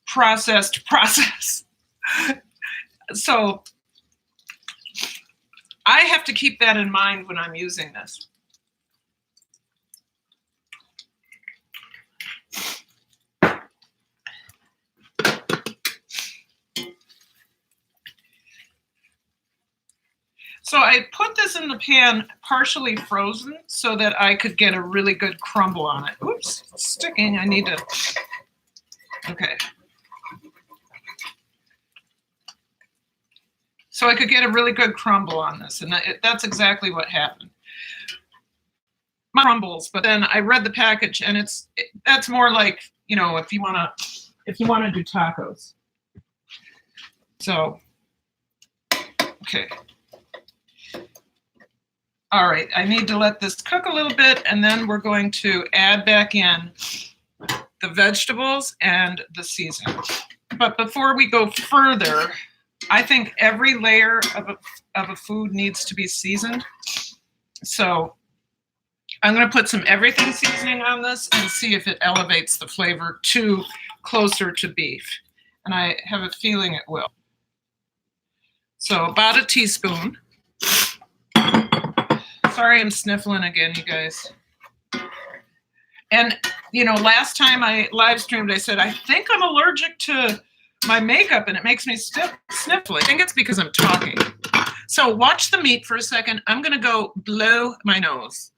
processed process. So I have to keep that in mind when I'm using this. So I put this in the pan partially frozen so that I could get a really good crumble on it. Oops, it's sticking. I need to, okay. So I could get a really good crumble on this, and that's exactly what happened. My crumbles, but then I read the package, and that's more like, you know, if you wanna do tacos. So, okay. All right, I need to let this cook a little bit, and then we're going to add back in the vegetables and the seasoning. But before we go further, I think every layer of a food needs to be seasoned. So I'm going to put some everything seasoning on this and see if it elevates the flavor closer to beef. And I have a feeling it will. So about a teaspoon. Sorry, I'm sniffling again, you guys. And, you know, last time I live streamed, I said, I think I'm allergic to my makeup and it makes me sniffle. I think it's because I'm talking. So watch the meat for a second. I'm going to go blow my nose.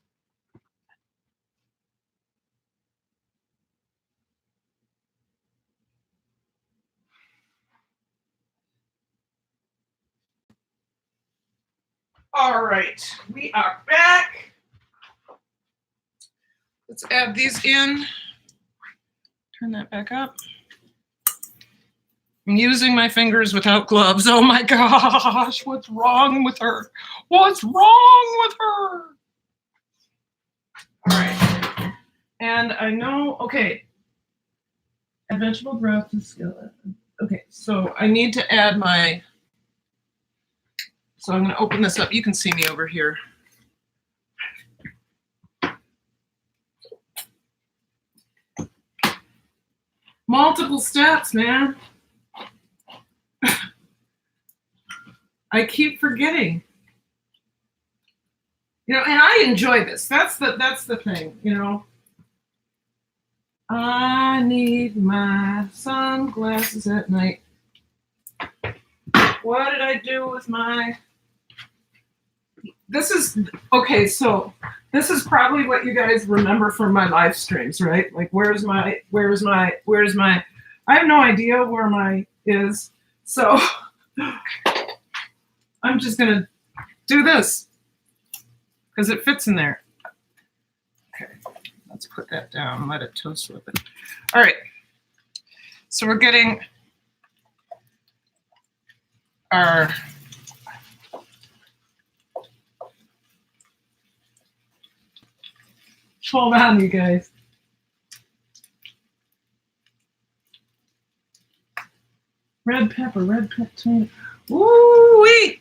All right, we are back. Let's add these in. Turn that back up. I'm using my fingers without gloves. Oh my gosh, what's wrong with her? What's wrong with her? All right. And I know, okay, add vegetable broth to skillet. Okay, so I need to add my, so I'm going to open this up. You can see me over here. Multiple steps, man. I keep forgetting. You know, and I enjoy this. That's the thing, you know. I need my sunglasses at night. What did I do with my... This is, okay, so this is probably what you guys remember from my live streams, right? Like, where's my, I have no idea where my is. So I'm just going to do this because it fits in there. Okay, let's put that down and let it toast with it. All right, so we're getting our hold on, you guys. Red pepper, tomato. Ooh-wee!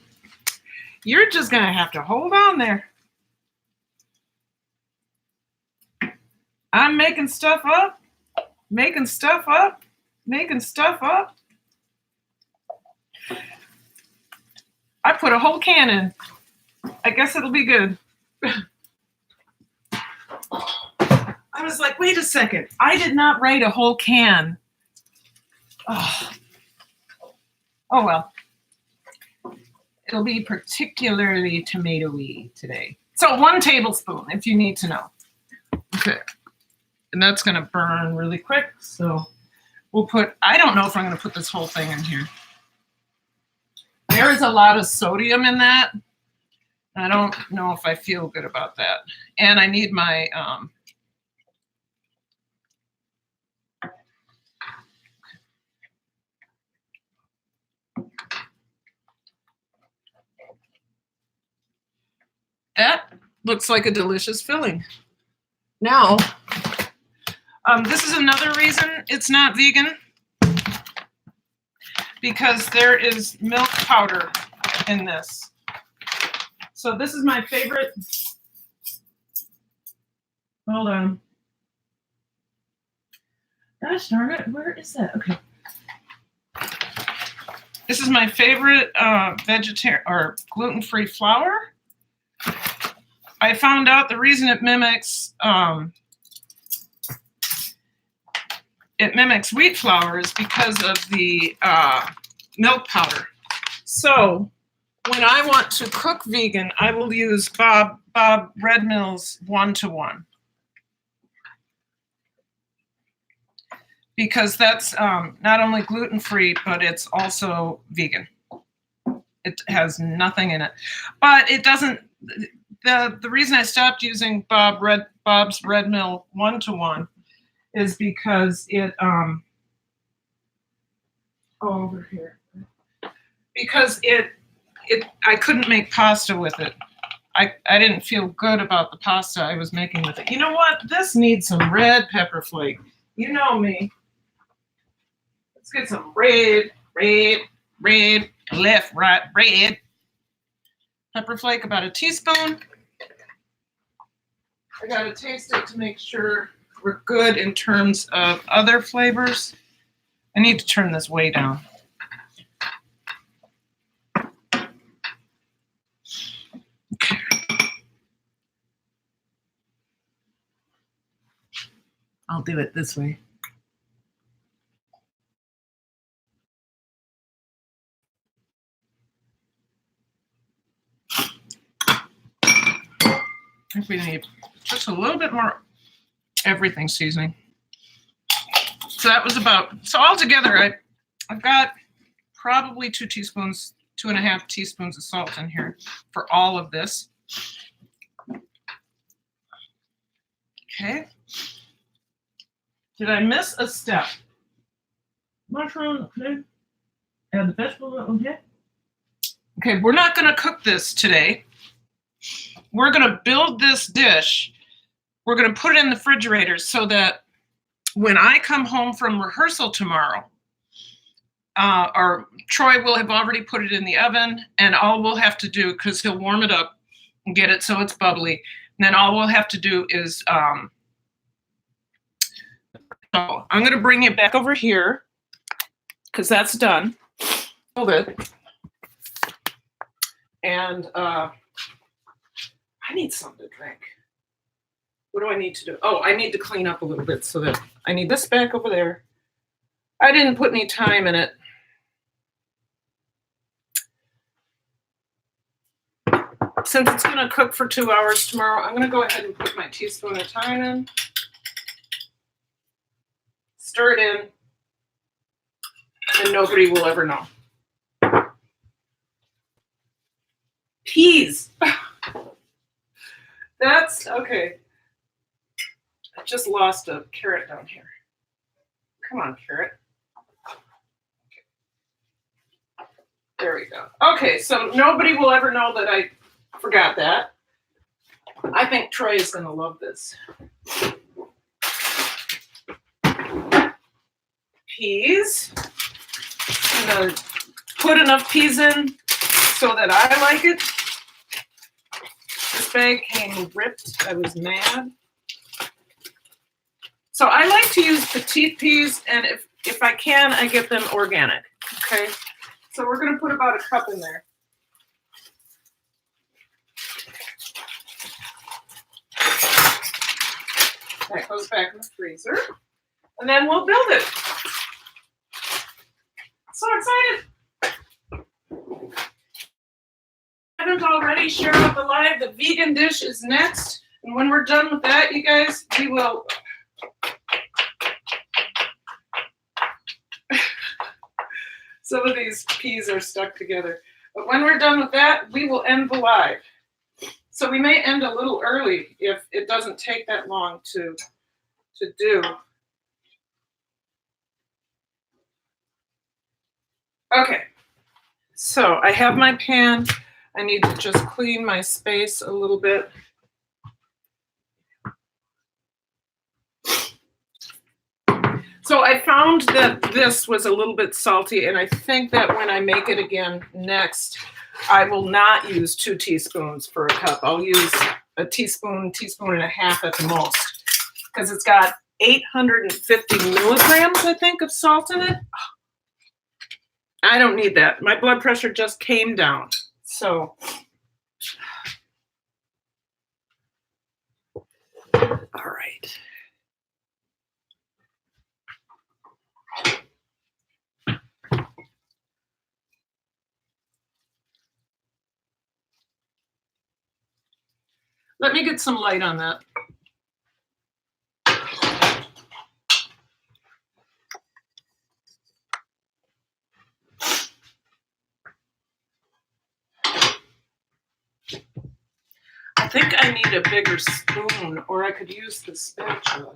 You're just gonna have to hold on there. I'm making stuff up. I put a whole can in. I guess it'll be good. I was like, wait a second. I did not write a whole can. Oh well. It'll be particularly tomatoey today. So 1 tablespoon, if you need to know. Okay. And that's going to burn really quick. So we'll put, I don't know if I'm going to put this whole thing in here. There is a lot of sodium in that. I don't know if I feel good about that. And I need my, that looks like a delicious filling. Now, this is another reason it's not vegan, because there is milk powder in this. So this is my favorite. Hold on. Gosh darn it, where is that? Okay. This is my favorite vegetarian or gluten-free flour. I found out the reason it mimics wheat flour is because of the milk powder. So when I want to cook vegan, I will use Bob Red Mill's 1-to-1. Because that's not only gluten-free, but it's also vegan. It has nothing in it. But it doesn't, the reason I stopped using Bob's Red Mill 1-to-1 is because it, over here. Because I couldn't make pasta with it. I didn't feel good about the pasta I was making with it. You know what? This needs some red pepper flake. You know me. Let's get some red, left, right, red pepper flake, about a teaspoon. I gotta taste it to make sure we're good in terms of other flavors. I need to turn this way down. Okay. I'll do it this way. I think we need just a little bit more everything seasoning. So that was about, so altogether I've got probably 2 teaspoons, 2.5 teaspoons of salt in here for all of this. Okay. Did I miss a step? Mushroom, okay. Add the vegetable, okay. Okay, we're not going to cook this today. We're going to build this dish we're going to put it in the refrigerator so that when I come home from rehearsal tomorrow, or Troy will have already put it in the oven, and all we'll have to do, because he'll warm it up and get it so it's bubbly, and then all we'll have to do is, so I'm going to bring it back over here, because that's done. Hold it. And I need something to drink. What do I need to do? Oh, I need to clean up a little bit so that I need this back over there. I didn't put any thyme in it. Since it's going to cook for 2 hours tomorrow, I'm going to go ahead and put my teaspoon of thyme in. Stir it in. And nobody will ever know. Peas. That's okay. I just lost a carrot down here. Come on, carrot. Okay. There we go. Okay, so nobody will ever know that I forgot that. I think Troy is going to love this. Peas. I'm going to put enough peas in so that I like it. This bag came ripped. I was mad. So I like to use petite peas, and if I can, I get them organic. Okay, so we're going to put about a cup in there. That goes back in the freezer, and then we'll build it. So excited! I haven't already shared out the live. The vegan dish is next, and when we're done with that, you guys, we will. Some of these peas are stuck together. But when we're done with that, we will end the live. So we may end a little early if it doesn't take that long to do. Okay, so I have my pan. I need to just clean my space a little bit. So I found that this was a little bit salty, and I think that when I make it again next, I will not use 2 teaspoons for a cup. I'll use a teaspoon, teaspoon and a half at the most, because it's got 850 milligrams, I think, of salt in it. I don't need that. My blood pressure just came down. So, all right. Let me get some light on that. I think I need a bigger spoon, or I could use the spatula.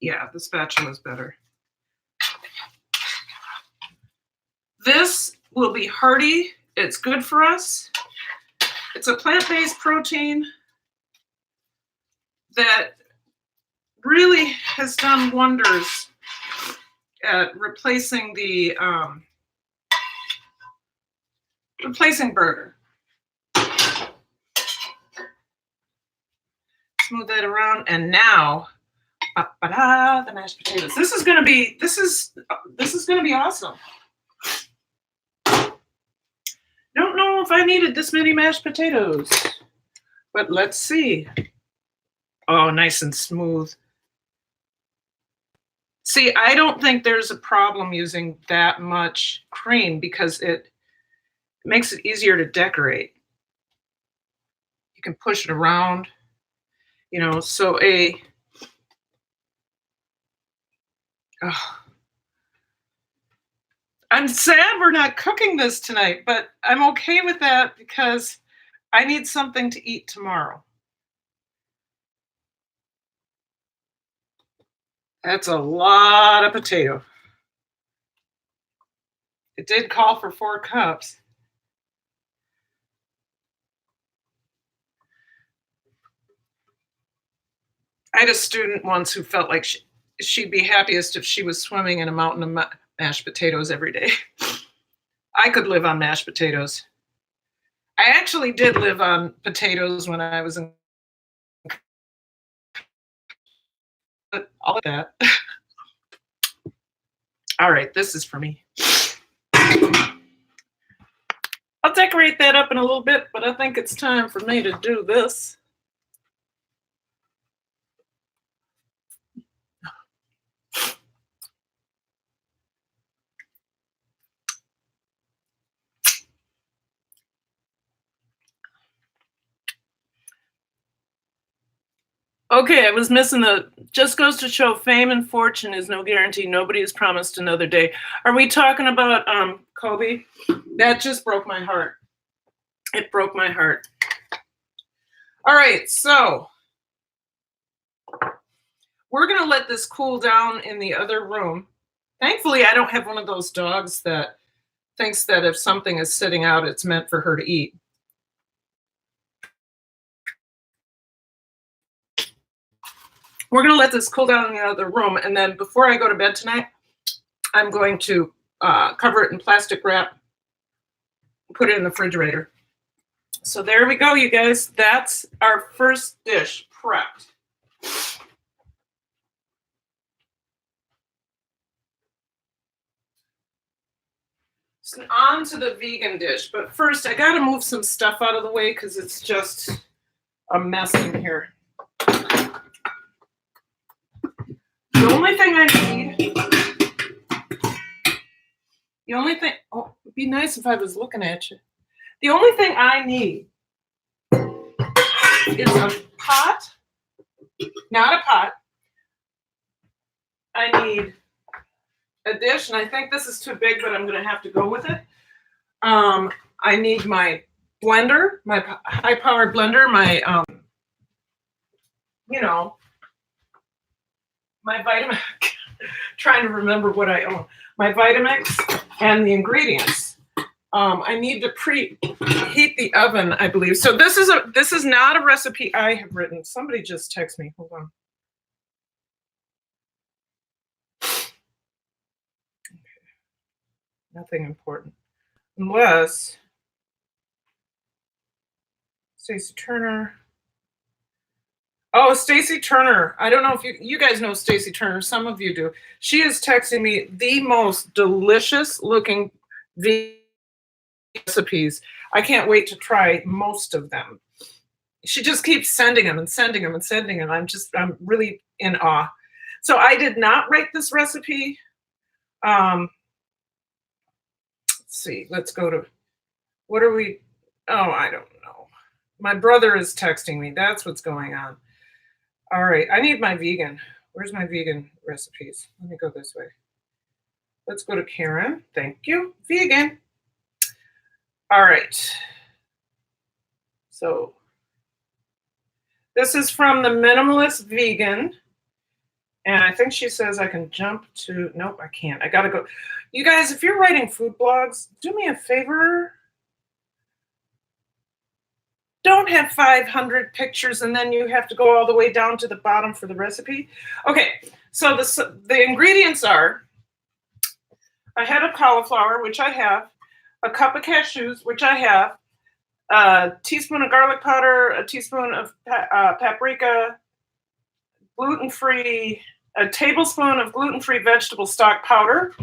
Yeah, the spatula is better. This will be hearty. It's good for us. It's a plant-based protein that really has done wonders at replacing the burger. Smooth that around, and now, the mashed potatoes. This is gonna be awesome. Don't know if I needed this many mashed potatoes, but let's see. Oh, nice and smooth. See, I don't think there's a problem using that much cream because it makes it easier to decorate. You can push it around, you know, so I'm sad we're not cooking this tonight, but I'm okay with that because I need something to eat tomorrow. That's a lot of potato. It did call for 4 cups. I had a student once who felt like she'd be happiest if she was swimming in a mountain of mashed potatoes every day. I could live on mashed potatoes. I actually did live on potatoes when I was in all of that. All right, this is for me. I'll decorate that up in a little bit, but I think it's time for me to do this. Okay, I was missing the just goes to show fame and fortune is no guarantee. Nobody is promised another day. Are we talking about Kobe? That just broke my heart. It broke my heart. All right, so we're gonna let this cool down in the other room. Thankfully, I don't have one of those dogs that thinks that if something is sitting out, it's meant for her to eat. We're going to let this cool down in the other room. And then before I go to bed tonight, I'm going to cover it in plastic wrap, put it in the refrigerator. So there we go, you guys. That's our first dish prepped. So on to the vegan dish. But first, I got to move some stuff out of the way because it's just a mess in here. The only thing I need, it'd be nice if I was looking at you. The only thing I need is a pot, not a pot. I need a dish, and I think this is too big, but I'm going to have to go with it. I need my blender, my high-powered blender, my, my Vitamix, trying to remember what I own. My Vitamix and the ingredients. I need to preheat the oven, I believe. So this is not a recipe I have written. Somebody just texted me. Hold on. Okay. Nothing important. Unless Stacey Turner. Oh, Stacey Turner. I don't know if you guys know Stacey Turner. Some of you do. She is texting me the most delicious looking vegan recipes. I can't wait to try most of them. She just keeps sending them and sending them and sending them. I'm really in awe. So I did not write this recipe. Let's see. Let's go to, what are we? Oh, I don't know. My brother is texting me. That's what's going on. All right, I need my vegan. Where's my vegan recipes? Let me go this way. Let's go to Karen. Thank you. Vegan. All right. So this is from the Minimalist Vegan. And I think she says I can jump to, nope, I can't. I got to go. You guys, if you're writing food blogs, do me a favor. Don't have 500 pictures and then you have to go all the way down to the bottom for the recipe. Okay, so the ingredients are a head of cauliflower, which I have, a cup of cashews, which I have, a teaspoon of garlic powder, a teaspoon of paprika, gluten-free, a tablespoon of gluten-free vegetable stock powder.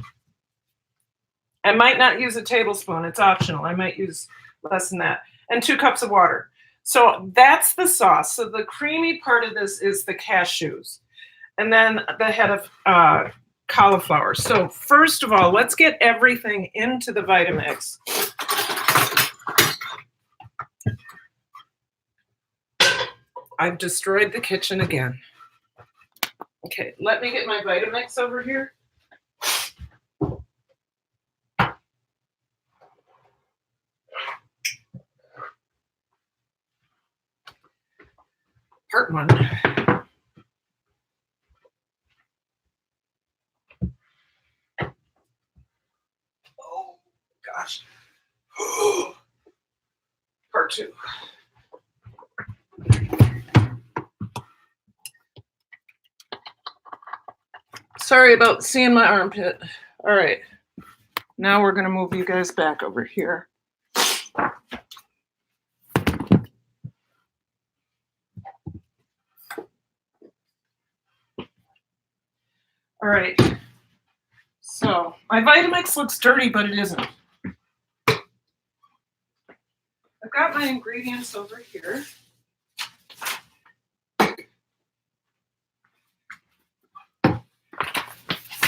I might not use a tablespoon. It's optional. I might use less than that. And 2 cups of water. So that's the sauce. So the creamy part of this is the cashews. And then the head of cauliflower. So first of all, let's get everything into the Vitamix. I've destroyed the kitchen again. Okay, let me get my Vitamix over here. Part 1. Oh, gosh. Part 2. Sorry about seeing my armpit. All right. Now we're going to move you guys back over here. All right. So my Vitamix looks dirty, but it isn't. I've got my ingredients over here.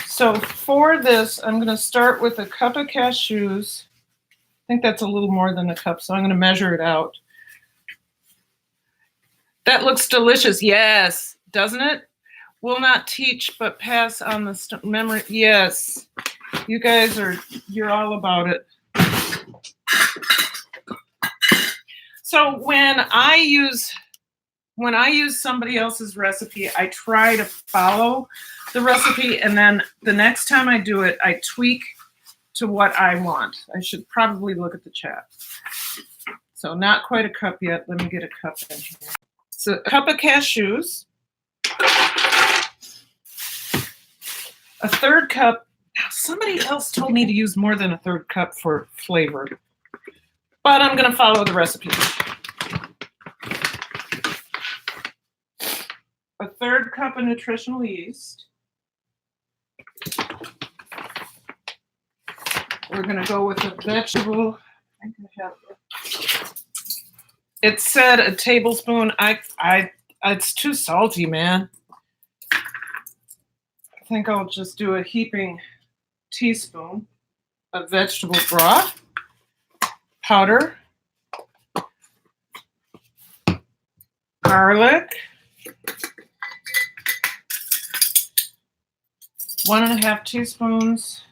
So for this, I'm going to start with a cup of cashews. I think that's a little more than a cup, so I'm going to measure it out. That looks delicious. Yes, doesn't it? Will not teach, but pass on the memory. Yes, you guys you're all about it. So when I use somebody else's recipe, I try to follow the recipe, and then the next time I do it, I tweak to what I want. I should probably look at the chat. So not quite a cup yet. Let me get a cup in here. So a cup of cashews, a third cup. Somebody else told me to use more than a third cup for flavor, but I'm going to follow the recipe. A third cup of nutritional yeast. We're going to go with a vegetable. I think I have it. It said a tablespoon. It's too salty, man. I think I'll just do a heaping teaspoon of vegetable broth, powder, garlic, 1.5 teaspoons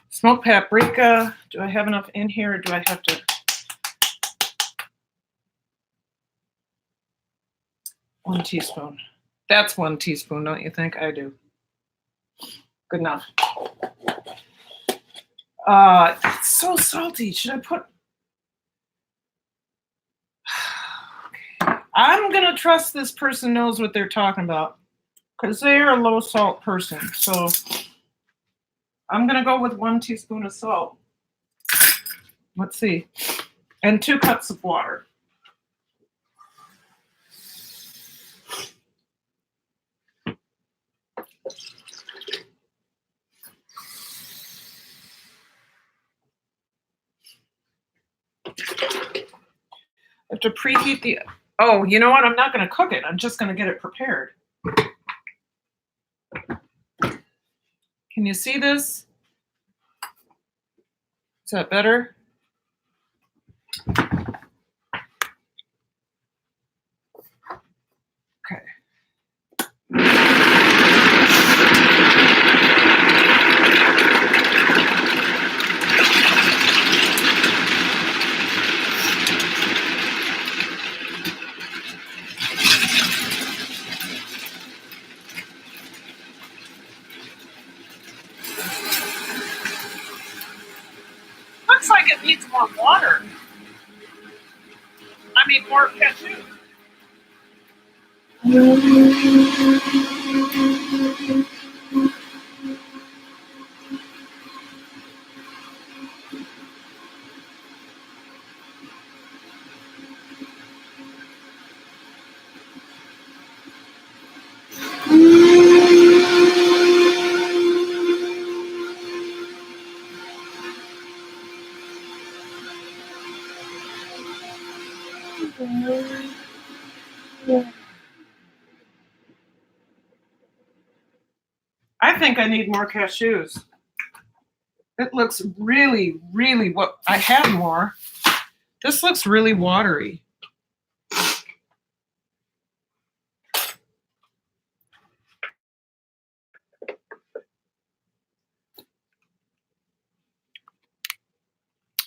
smoked paprika. Do I have enough in here, or do I have to? 1 teaspoon. That's 1 teaspoon, don't you think? I do. Good enough. It's so salty. Should I put? Okay. I'm gonna trust this person knows what they're talking about, because they are a low salt person. So I'm gonna go with 1 teaspoon of salt. Let's see, and 2 cups of water. I have to preheat the. Oh, you know what? I'm not going to cook it. I'm just going to get it prepared. Can you see this? Is that better? Okay. Looks like it needs more water. I mean, more cashew. I think I need more cashews. It looks really, really what I have more. This looks really watery.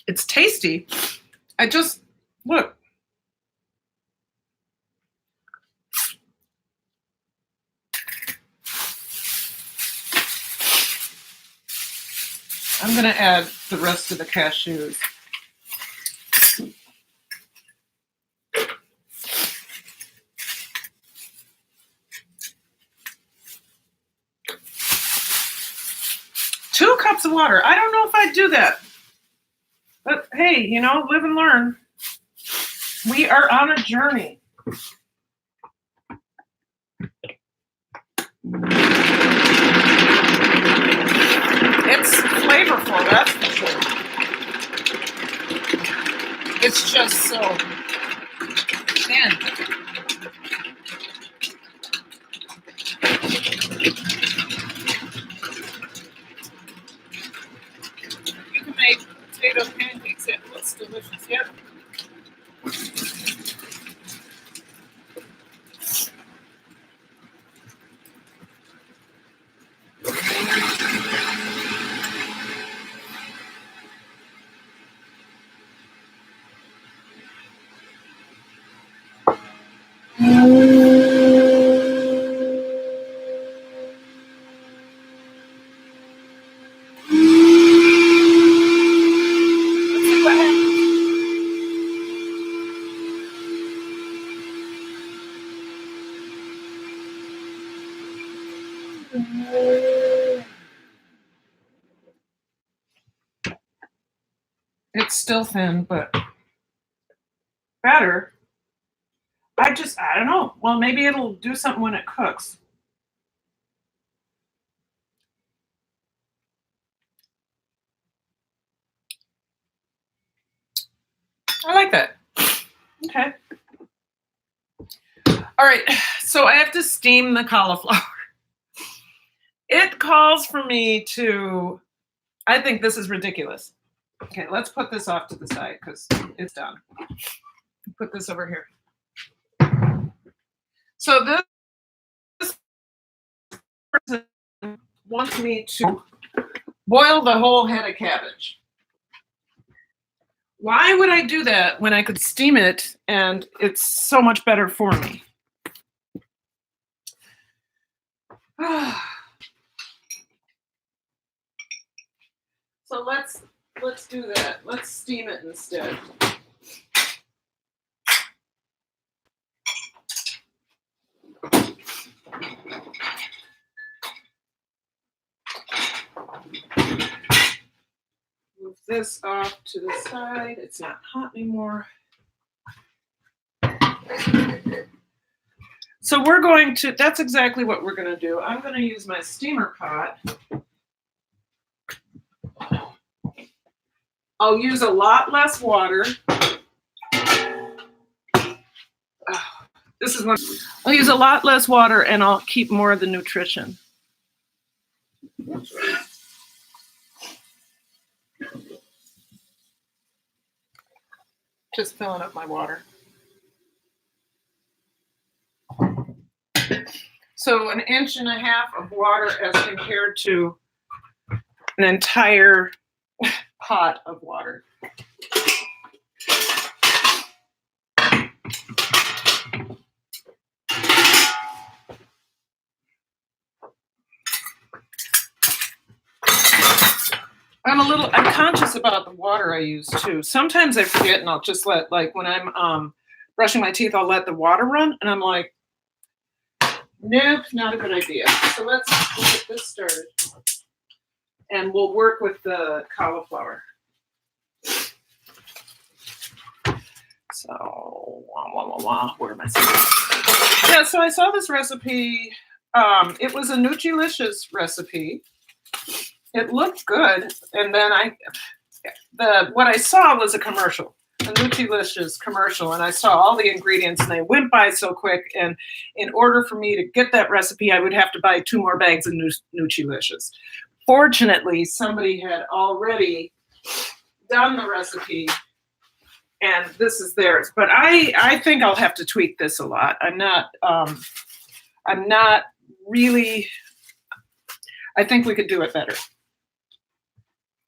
It's tasty. I just look. I'm going to add the rest of the cashews. drops of water. I don't know if I'd do that. But hey, you know, live and learn. We are on a journey. It's flavorful, that's for sure. It's just so thin. You can make potato pancakes. It looks delicious. Yep. It's still thin, but better. I don't know. Well, maybe it'll do something when it cooks. I like that. Okay. All right. So I have to steam the cauliflower. It calls for me to, I think this is ridiculous. Okay, let's put this off to the side because it's done. Put this over here. So this person wants me to boil the whole head of cabbage. Why would I do that when I could steam it and it's so much better for me? So let's do that. Let's steam it instead. Move this off to the side. It's not hot anymore. So we're going to, that's exactly what we're going to do. I'm going to use my steamer pot. I'll use a lot less water. This is one. I'll use a lot less water and I'll keep more of the nutrition. Just filling up my water. So 1.5 inches of water as compared to an entire pot of water. I'm conscious about the water I use too. Sometimes I forget and I'll just let, like when I'm brushing my teeth, I'll let the water run and I'm like, nope, not a good idea. So let's get this started. And we'll work with the cauliflower. So, where am I? Yeah, so I saw this recipe. It was a Nutrilicious recipe. It looked good, and then what I saw was a commercial, a Nutrilicious commercial, and I saw all the ingredients, and they went by so quick. And in order for me to get that recipe, I would have to buy 2 more bags of Nutrilicious. Fortunately, somebody had already done the recipe, and this is theirs. But I think I'll have to tweak this a lot. I'm not really. I think we could do it better.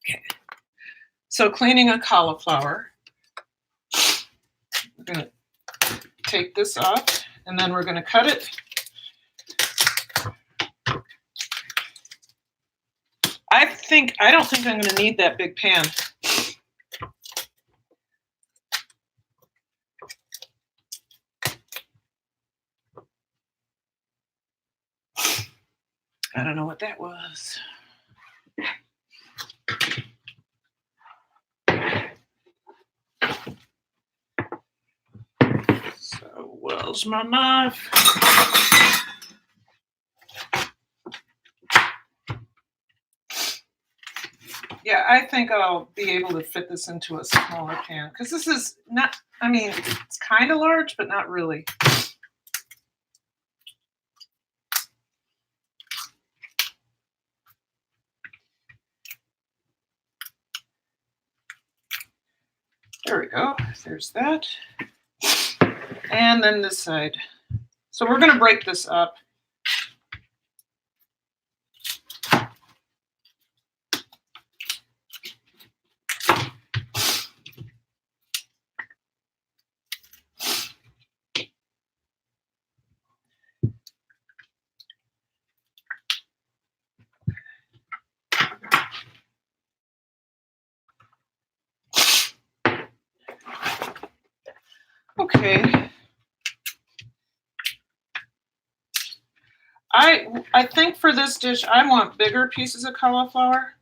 Okay. So cleaning a cauliflower, we're going to take this off, and then we're going to cut it. I don't think I'm going to need that big pan. I don't know what that was. Where's my knife? Yeah, I think I'll be able to fit this into a smaller pan because this is not, I mean, it's kind of large, but not really. There we go. There's that. And then this side. So we're going to break this up. Okay. I think for this dish, I want bigger pieces of cauliflower.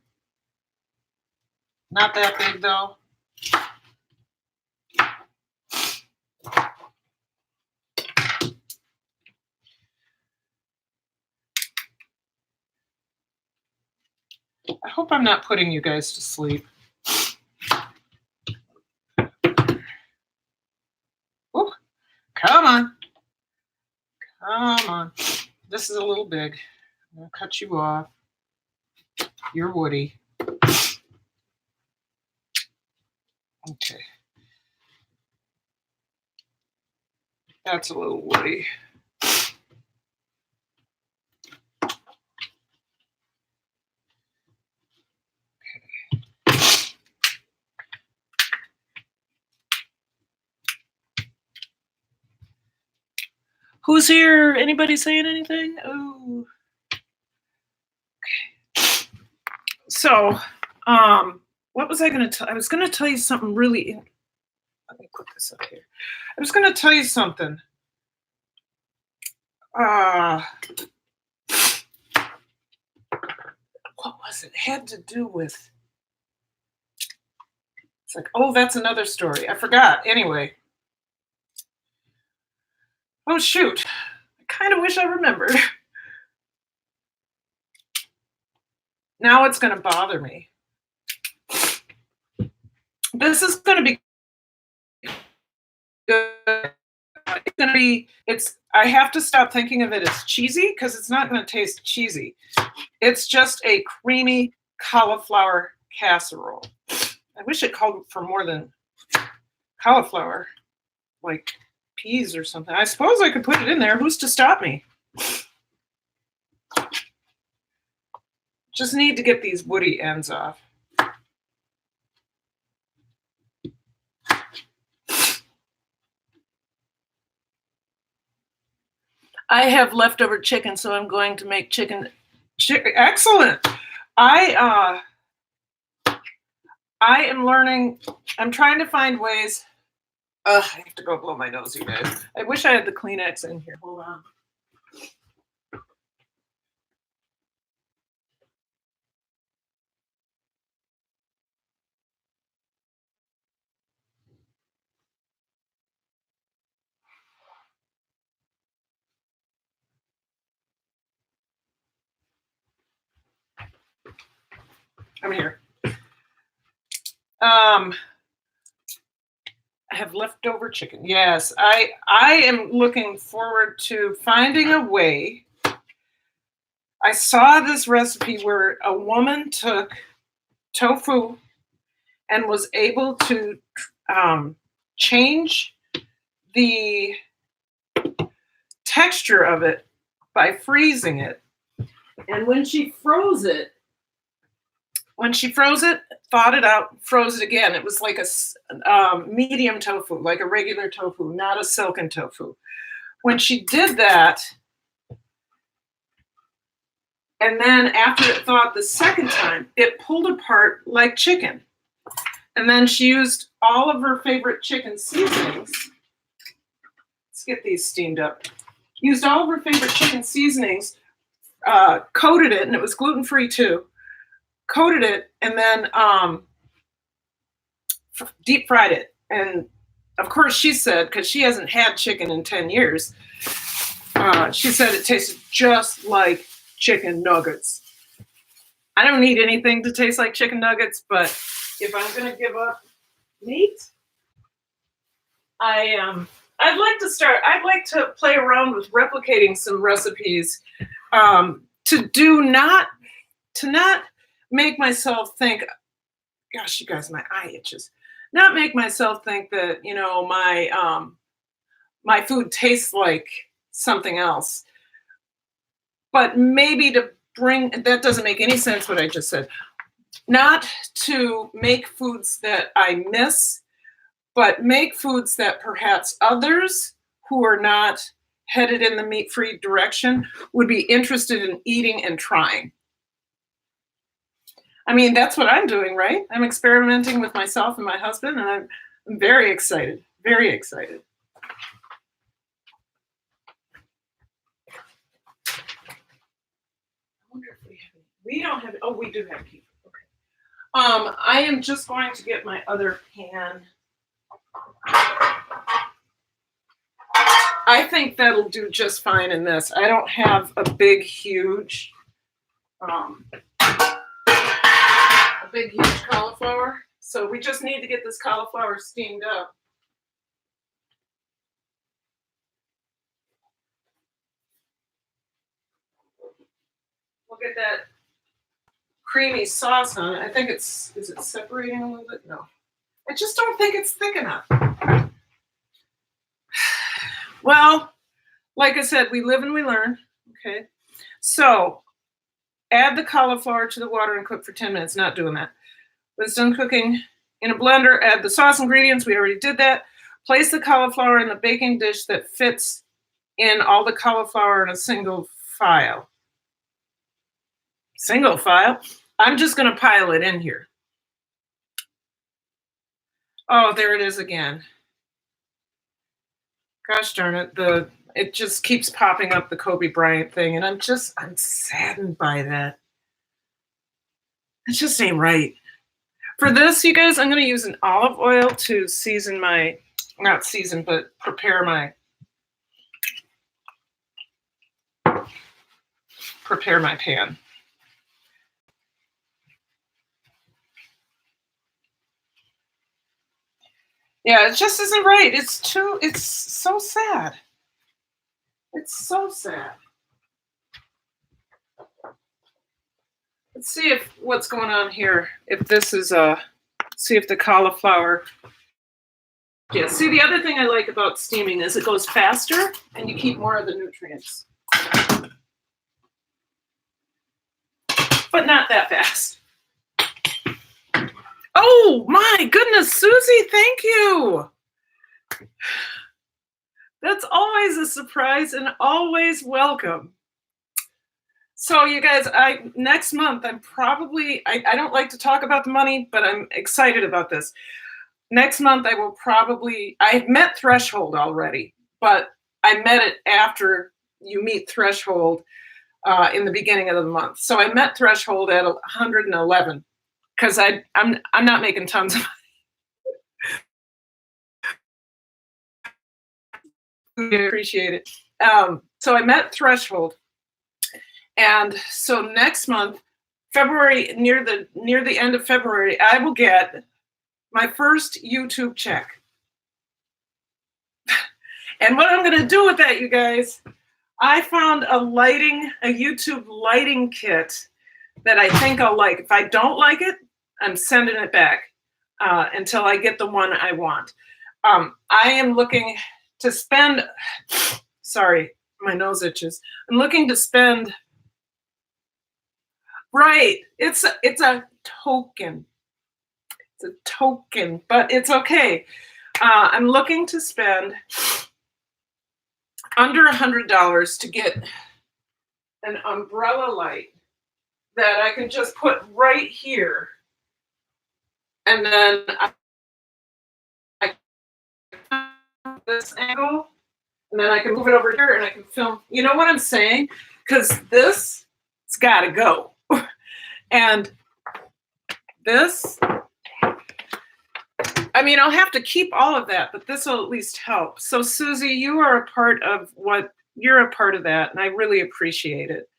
Not that big though. I hope I'm not putting you guys to sleep. Ooh, come on. Come on. This is a little big. I'm going to cut you off. You're woody. Okay. That's a little woody. Who's here? Anybody saying anything? Oh. Okay. So, what was I going to tell? I was going to tell you something really. Let me put this up here. I was going to tell you something. What was it? It had to do with. It's like, oh, that's another story. I forgot. Anyway. Oh, shoot. I kind of wish I remembered. Now it's going to bother me. This is going to be good. It's going to be, I have to stop thinking of it as cheesy because it's not going to taste cheesy. It's just a creamy cauliflower casserole. I wish it called for more than cauliflower, like peas or something. I suppose I could put it in there. Who's to stop me? Just need to get these woody ends off. I have leftover chicken, so I'm going to make chicken. Excellent. I am learning. I'm trying to find ways. I have to go blow my nose, you guys. I wish I had the Kleenex in here. Hold on. I'm here. I have leftover chicken. Yes, I am looking forward to finding a way. I saw this recipe where a woman took tofu and was able to change the texture of it by freezing it. And when she froze it, thawed it out, froze it again. It was like a medium tofu, like a regular tofu, not a silken tofu. When she did that, and then after it thawed the second time, it pulled apart like chicken. And then she used all of her favorite chicken seasonings. Let's get these steamed up. Used all of her favorite chicken seasonings, coated it, and it was gluten-free too. Coated it, and then deep fried it. And of course, she said, because she hasn't had chicken in 10 years, she said it tasted just like chicken nuggets. I don't need anything to taste like chicken nuggets, but if I'm going to give up meat, I'd like to play around with replicating some recipes to not make myself think, gosh, you guys, my eye itches. Not make myself think that, my food tastes like something else, but maybe to bring, that doesn't make any sense what I just said. Not to make foods that I miss, but make foods that perhaps others who are not headed in the meat-free direction would be interested in eating and trying. I mean, that's what I'm doing, right? I'm experimenting with myself and my husband, and I'm very excited, very excited. I wonder if we don't have, oh, we do have kefir. Okay. I am just going to get my other pan. I think that'll do just fine in this. I don't have a big, huge cauliflower. So we just need to get this cauliflower steamed up. We'll get that creamy sauce on it. I think is it separating a little bit? No. I just don't think it's thick enough. Well, like I said, we live and we learn. Okay. So add the cauliflower to the water and cook for 10 minutes. Not doing that. When it's done cooking in a blender, add the sauce ingredients. We already did that. Place the cauliflower in the baking dish that fits in all the cauliflower in a single file. Single file? I'm just going to pile it in here. Oh, there it is again. Gosh darn it. It just keeps popping up, the Kobe Bryant thing, and I'm saddened by that. It just ain't right. For this, you guys, I'm going to use an olive oil to season my, not season, but prepare my pan. Yeah, it just isn't right. It's so sad. It's so sad. Let's see what's going on here. If this is see if the cauliflower. Yeah, see, the other thing I like about steaming is it goes faster and you keep more of the nutrients. But not that fast. Oh my goodness, Susie, thank you. That's always a surprise and always welcome. So you guys, next month, I don't like to talk about the money, but I'm excited about this. Next month, I met threshold already, but I met it after you meet threshold in the beginning of the month. So I met threshold at 111 because I'm not making tons of money. I appreciate it. So I met threshold. And so next month, February, near the end of February, I will get my first YouTube check. And what I'm going to do with that, you guys, I found a YouTube lighting kit that I think I'll like. If I don't like it, I'm sending it back until I get the one I want. I am looking to spend, sorry, my nose itches. I'm looking to spend, right, it's a token. It's a token, but it's okay. I'm looking to spend under $100 to get an umbrella light that I can just put right here. And then I this angle, and then I can move it over here and I can film. You know what I'm saying? Because this, it's got to go. And this, I mean, I'll have to keep all of that, but this will at least help. So, Susie, you're a part of that, and I really appreciate it.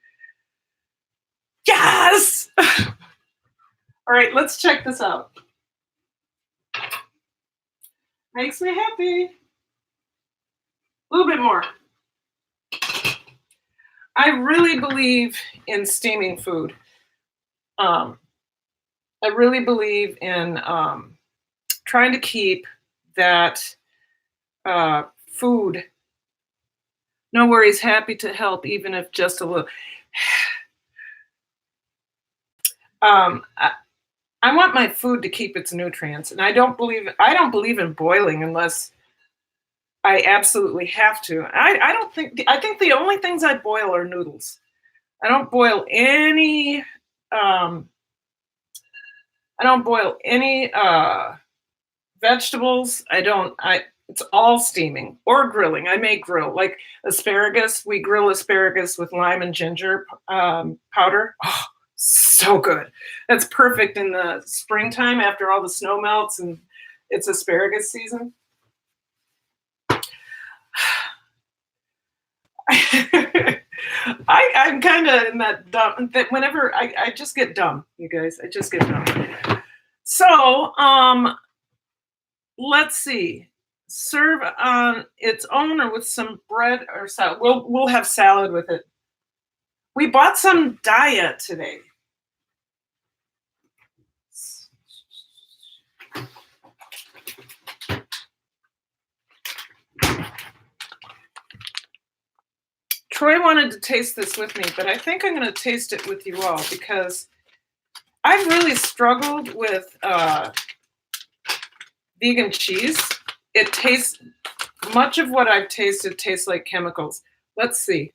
Yes! All right, let's check this out. Makes me happy. A little bit more. I really believe in steaming food. I really believe in trying to keep that food. No worries, happy to help, even if just a little. I want my food to keep its nutrients, and I don't believe in boiling unless I absolutely have to. I think the only things I boil are noodles. I don't boil any vegetables. It's all steaming or grilling. I may grill like asparagus. We grill asparagus with lime and ginger powder. Oh, so good. That's perfect in the springtime after all the snow melts and it's asparagus season. I'm kind of in that dumb that whenever I just get dumb, you guys. I just get dumb. So let's see. Serve on its own or with some bread or salad. We'll have salad with it. We bought some diet today. Troy wanted to taste this with me, but I think I'm going to taste it with you all because I've really struggled with vegan cheese. It tastes, much of what I've tasted tastes like chemicals. Let's see.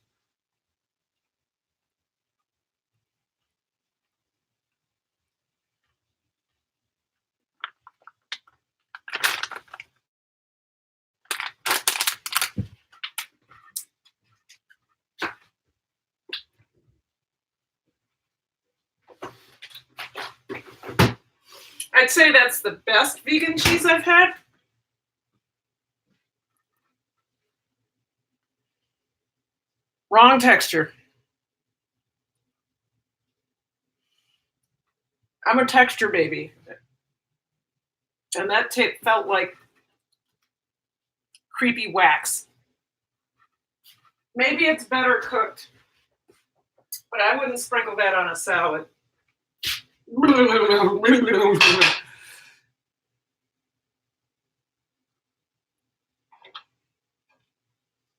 I'd say that's the best vegan cheese I've had. Wrong texture. I'm a texture baby. And that felt like creepy wax. Maybe it's better cooked, but I wouldn't sprinkle that on a salad.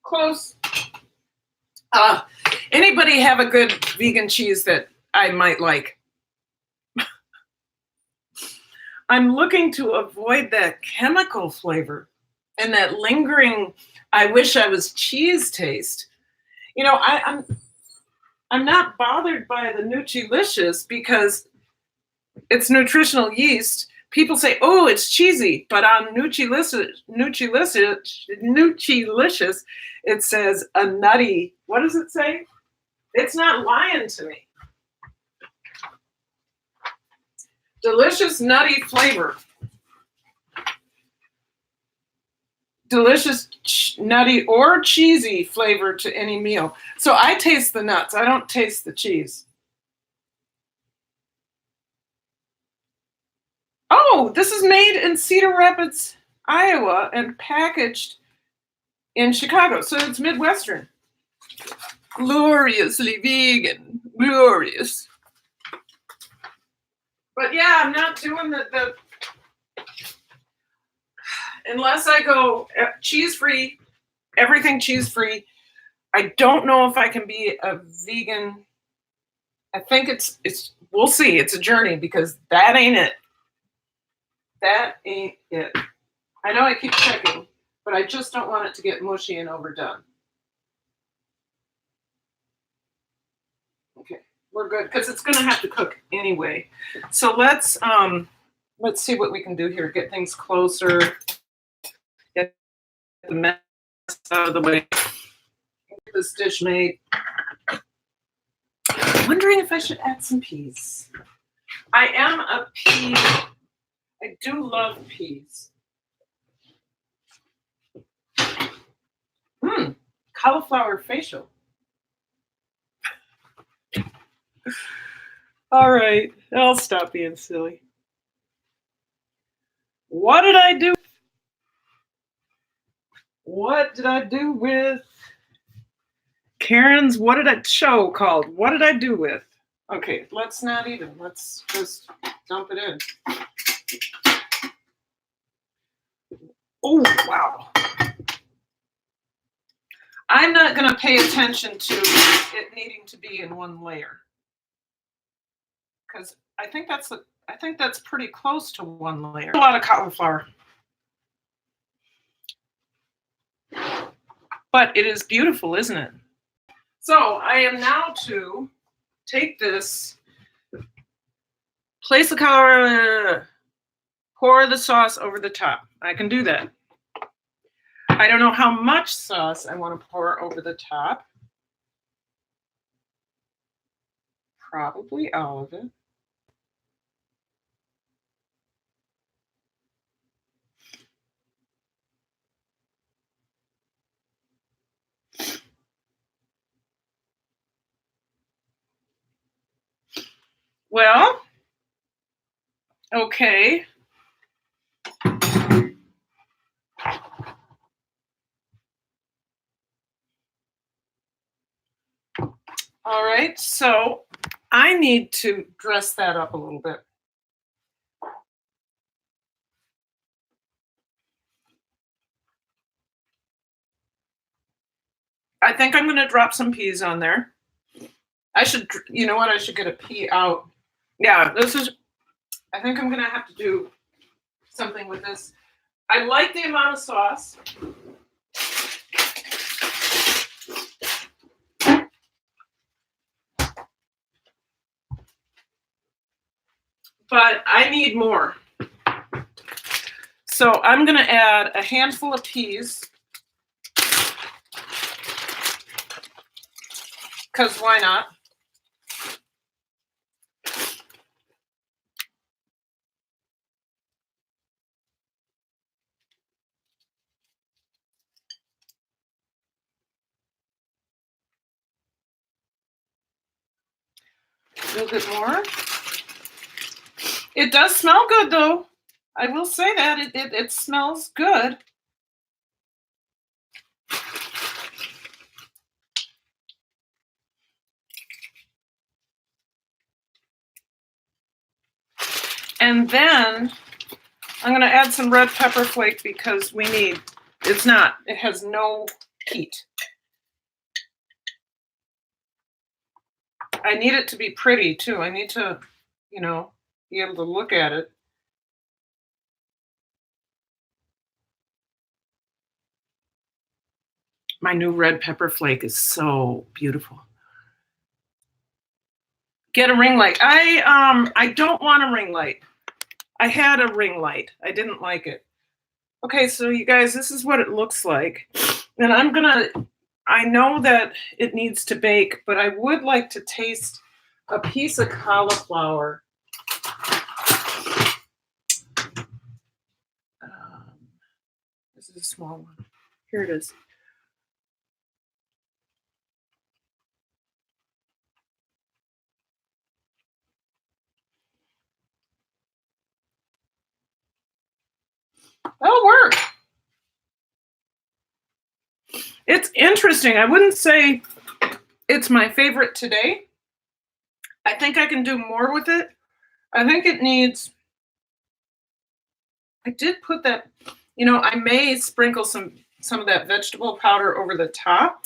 Close. Anybody have a good vegan cheese that I might like? I'm looking to avoid that chemical flavor and that lingering, I wish I was cheese taste. You know, I'm not bothered by the Nutrilicious because it's nutritional yeast. People say, "Oh, it's cheesy," but on Nutrilicious, it says a nutty. What does it say? It's not lying to me. Delicious nutty flavor. Delicious nutty or cheesy flavor to any meal. So I taste the nuts. I don't taste the cheese. Oh, this is made in Cedar Rapids, Iowa, and packaged in Chicago. So it's Midwestern. Gloriously vegan. Glorious. But yeah, I'm not doing the unless I go cheese-free, everything cheese-free. I don't know if I can be a vegan. I think it's we'll see. It's a journey because that ain't it. That ain't it. I know I keep checking, but I just don't want it to get mushy and overdone. Okay, we're good because it's going to have to cook anyway. So let's see what we can do here. Get things closer. Get the mess out of the way. Get this dish made. I'm wondering if I should add some peas. I am a pea. I do love peas. cauliflower facial. All right, I'll stop being silly. What did I do? What did I do with Karen's show called? What did I do with? Okay, let's not even. Let's just dump it in. Oh, wow. I'm not going to pay attention to it needing to be in one layer. Because I think that's pretty close to one layer. A lot of cauliflower. But it is beautiful, isn't it? So I am now to take this, place the cauliflower, pour the sauce over the top. I can do that. I don't know how much sauce I want to pour over the top. Probably all of it. Well, okay. All right, so I need to dress that up a little bit. I think I'm going to drop some peas on there. I should, you know what? I should get a pea out. Yeah, I think I'm going to have to do something with this. I like the amount of sauce. But I need more. So I'm going to add a handful of peas. Because why not? A little bit more. It does smell good, though. I will say that. It smells good. And then I'm going to add some red pepper flake because it has no heat. I need it to be pretty too. I need to, be able to look at it. My new red pepper flake is so beautiful. Get a ring light. I don't want a ring light. I had a ring light. I didn't like it. Okay, so you guys, this is what it looks like. And I know that it needs to bake, but I would like to taste a piece of cauliflower. This is a small one. Here it is. That'll work. It's interesting. I wouldn't say it's my favorite today. I think I can do more with it. I think it needs. I did put that, I may sprinkle some of that vegetable powder over the top.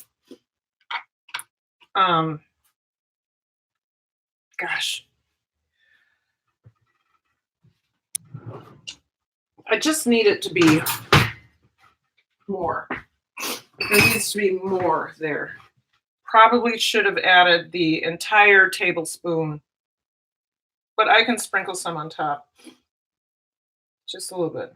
Gosh. I just need it to be more. There needs to be more there. Probably should have added the entire tablespoon, but I can sprinkle some on top. Just a little bit.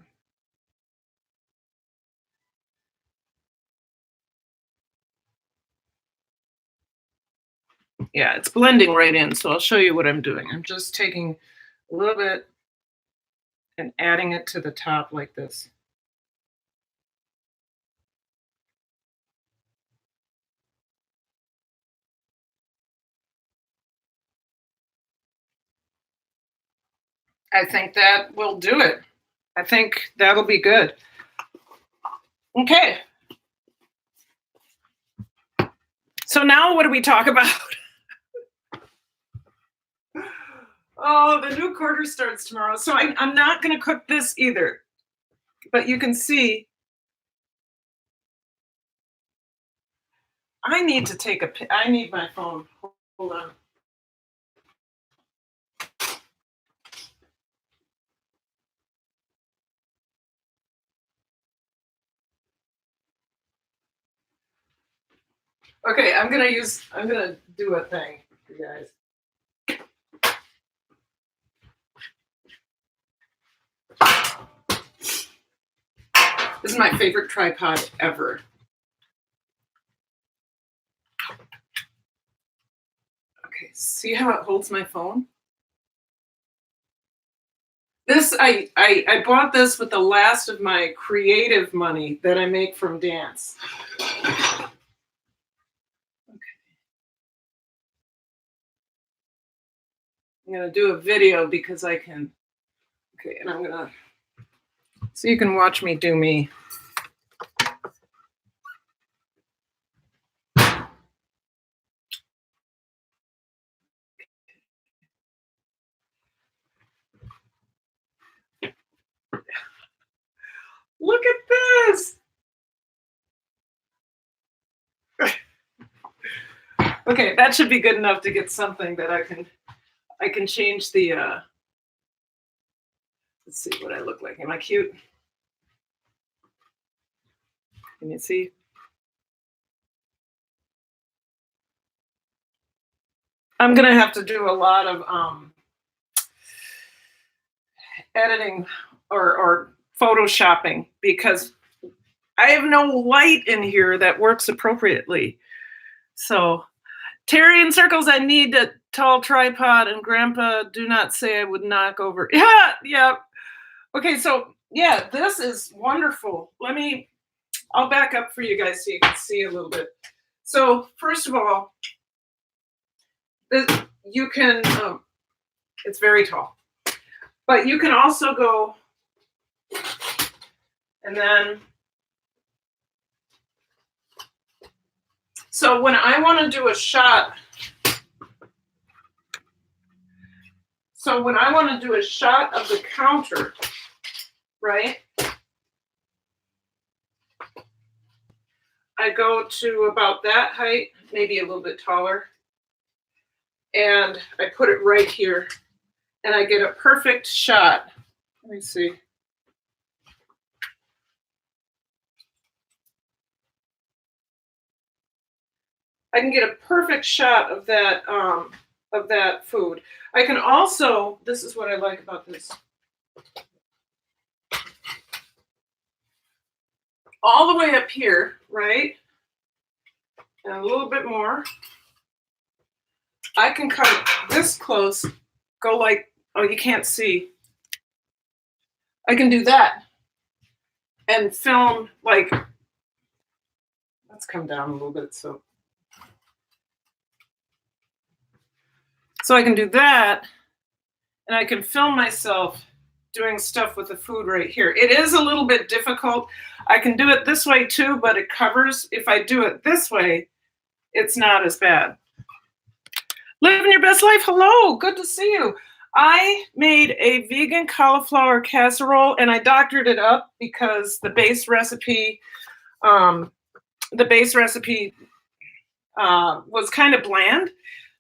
Yeah, it's blending right in, so I'll show you what I'm doing. I'm just taking a little bit and adding it to the top like this. I think that will do it. I think that'll be good. Okay. So now what do we talk about? Oh, the new quarter starts tomorrow. So I'm not going to cook this either. But you can see I need to take I need my phone. Hold on. Okay, I'm gonna do a thing for you guys. This is my favorite tripod ever. Okay, see how it holds my phone? This I bought this with the last of my creative money that I make from dance. I'm gonna do a video because I can. Okay, and I'm gonna so you can watch me do me. Look at this. Okay, that should be good enough to get something that I can change the let's see what I look like. Am I cute? Can you see? I'm gonna have to do a lot of editing or photoshopping because I have no light in here that works appropriately. So Terry in circles, I need a tall tripod, and Grandpa, do not say I would knock over. Yeah, yeah. Okay, so yeah, this is wonderful. I'll back up for you guys so you can see a little bit. So first of all, you can, it's very tall, but you can also go and then, so when I want to do a shot, of the counter, right? I go to about that height, maybe a little bit taller, and I put it right here, and I get a perfect shot. Let me see. I can get a perfect shot of that food. I can also, this is what I like about this. All the way up here, right? And a little bit more. I can cut it this close, go like, oh, you can't see. I can do that and film like, let's come down a little bit. So I can do that, and I can film myself doing stuff with the food right here. It is a little bit difficult. I can do it this way too, but it covers. If I do it this way, it's not as bad. Living your best life. Hello, good to see you. I made a vegan cauliflower casserole, and I doctored it up because the base recipe was kind of bland.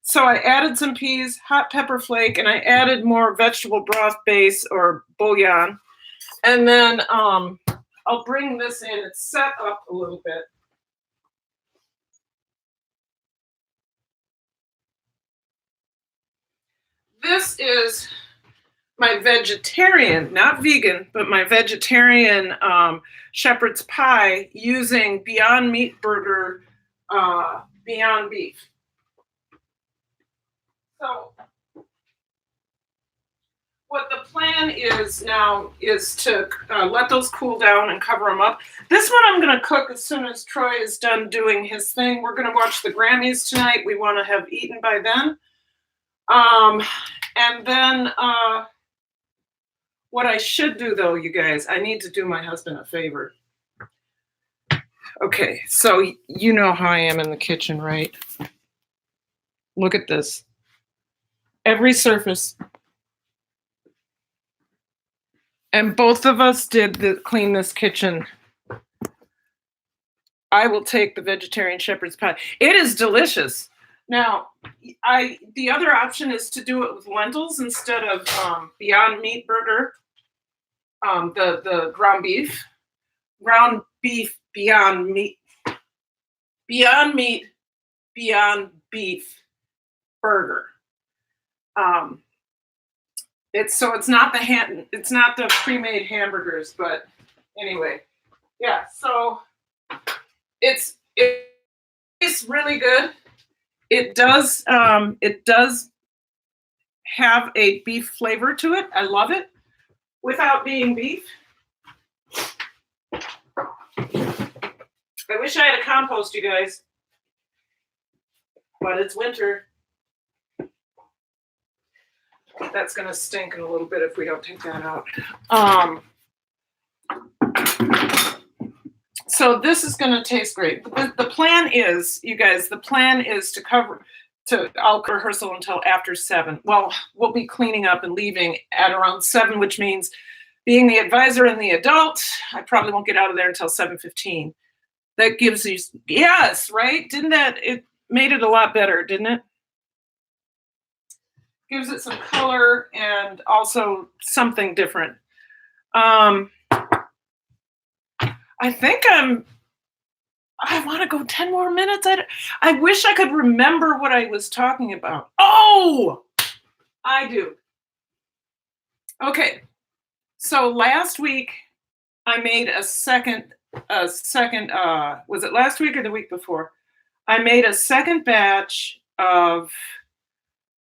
So I added some peas, hot pepper flake, and I added more vegetable broth base or bouillon. And then I'll bring this in. It's set up a little bit. This is my vegetarian, not vegan, but my vegetarian shepherd's pie using Beyond Meat Burger Beyond Beef. So what the plan is now is to let those cool down and cover them up. This one I'm going to cook as soon as Troy is done doing his thing. We're going to watch the Grammys tonight. We want to have eaten by then. And then What I should do though, you guys, I need to do my husband a favor. Okay, so you know how I am in the kitchen, right? Look at this. Every surface. And both of us did clean this kitchen. I will take the vegetarian shepherd's pie. It is delicious. Now, the other option is to do it with lentils instead of Beyond Meat burger, the ground beef Beyond Meat, Beyond Meat, Beyond Beef burger. It's not the pre-made hamburgers, but anyway, yeah. So it's really good. It does have a beef flavor to it. I love it without being beef. I wish I had a compost, you guys, but it's winter. That's gonna stink in a little bit if we don't take that out. So this is gonna taste great. The plan is, you guys, I'll rehearsal until after 7. Well, we'll be cleaning up and leaving at around 7, which means being the advisor and the adult, I probably won't get out of there until 7:15. That gives you, yes, right? It made it a lot better, didn't it? Gives it some color and also something different. I think I want to go 10 more minutes. I wish I could remember what I was talking about. Oh, I do. Okay. So last week I made a second, was it last week or the week before? I made a second batch of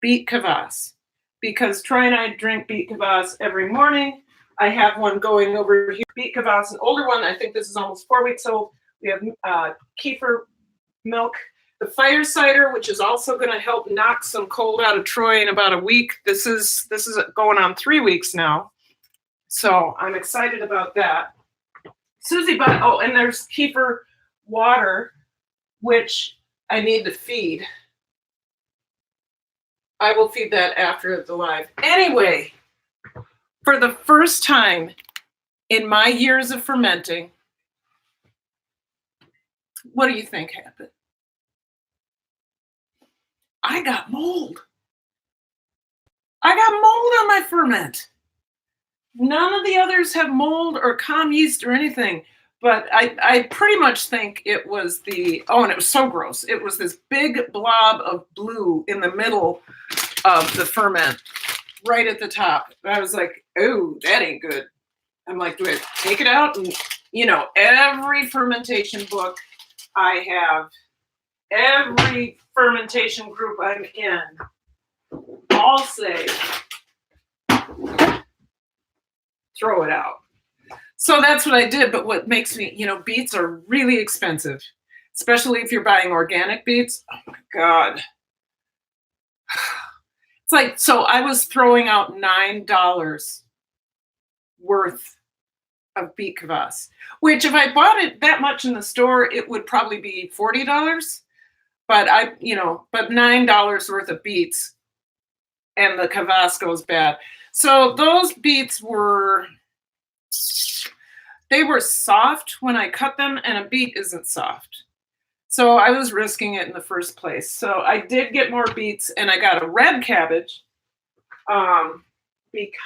beet kvass because Troy and I drink beet kvass every morning. I have one going over here, beet kvass, an older one. I think this is almost 4 weeks old. We have kefir milk, the fire cider, which is also going to help knock some cold out of Troy in about a week. This is going on 3 weeks now, so I'm excited about that. Susie bought. Oh, and there's kefir water, which I need to feed. I will feed that after the live. Anyway, for the first time in my years of fermenting, what do you think happened? I got mold. I got mold on my ferment. None of the others have mold or comm yeast or anything, but I pretty much think it was and it was so gross. It was this big blob of blue in the middle of the ferment, right at the top. I was like, oh, that ain't good. I'm like, do I take it out? And, every fermentation book I have, every fermentation group I'm in, all say, throw it out. So that's what I did. But what makes me, beets are really expensive, especially if you're buying organic beets. Oh my God. It's like, so I was throwing out $9 worth of beet kvass, which if I bought it that much in the store, it would probably be $40. But but $9 worth of beets and the kvass goes bad. So those beets were soft when I cut them, and a beet isn't soft. So I was risking it in the first place. So I did get more beets, and I got a red cabbage because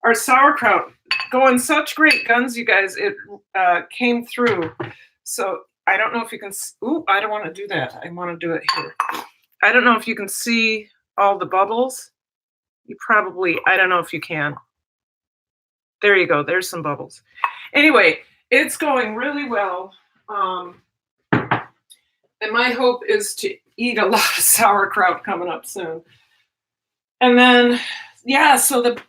our sauerkraut going such great guns, you guys. It came through. So I don't know if you can. I don't want to do that. I want to do it here. I don't know if you can see all the bubbles. I don't know if you can. There you go. There's some bubbles. Anyway, it's going really well. And my hope is to eat a lot of sauerkraut coming up soon. And then, so the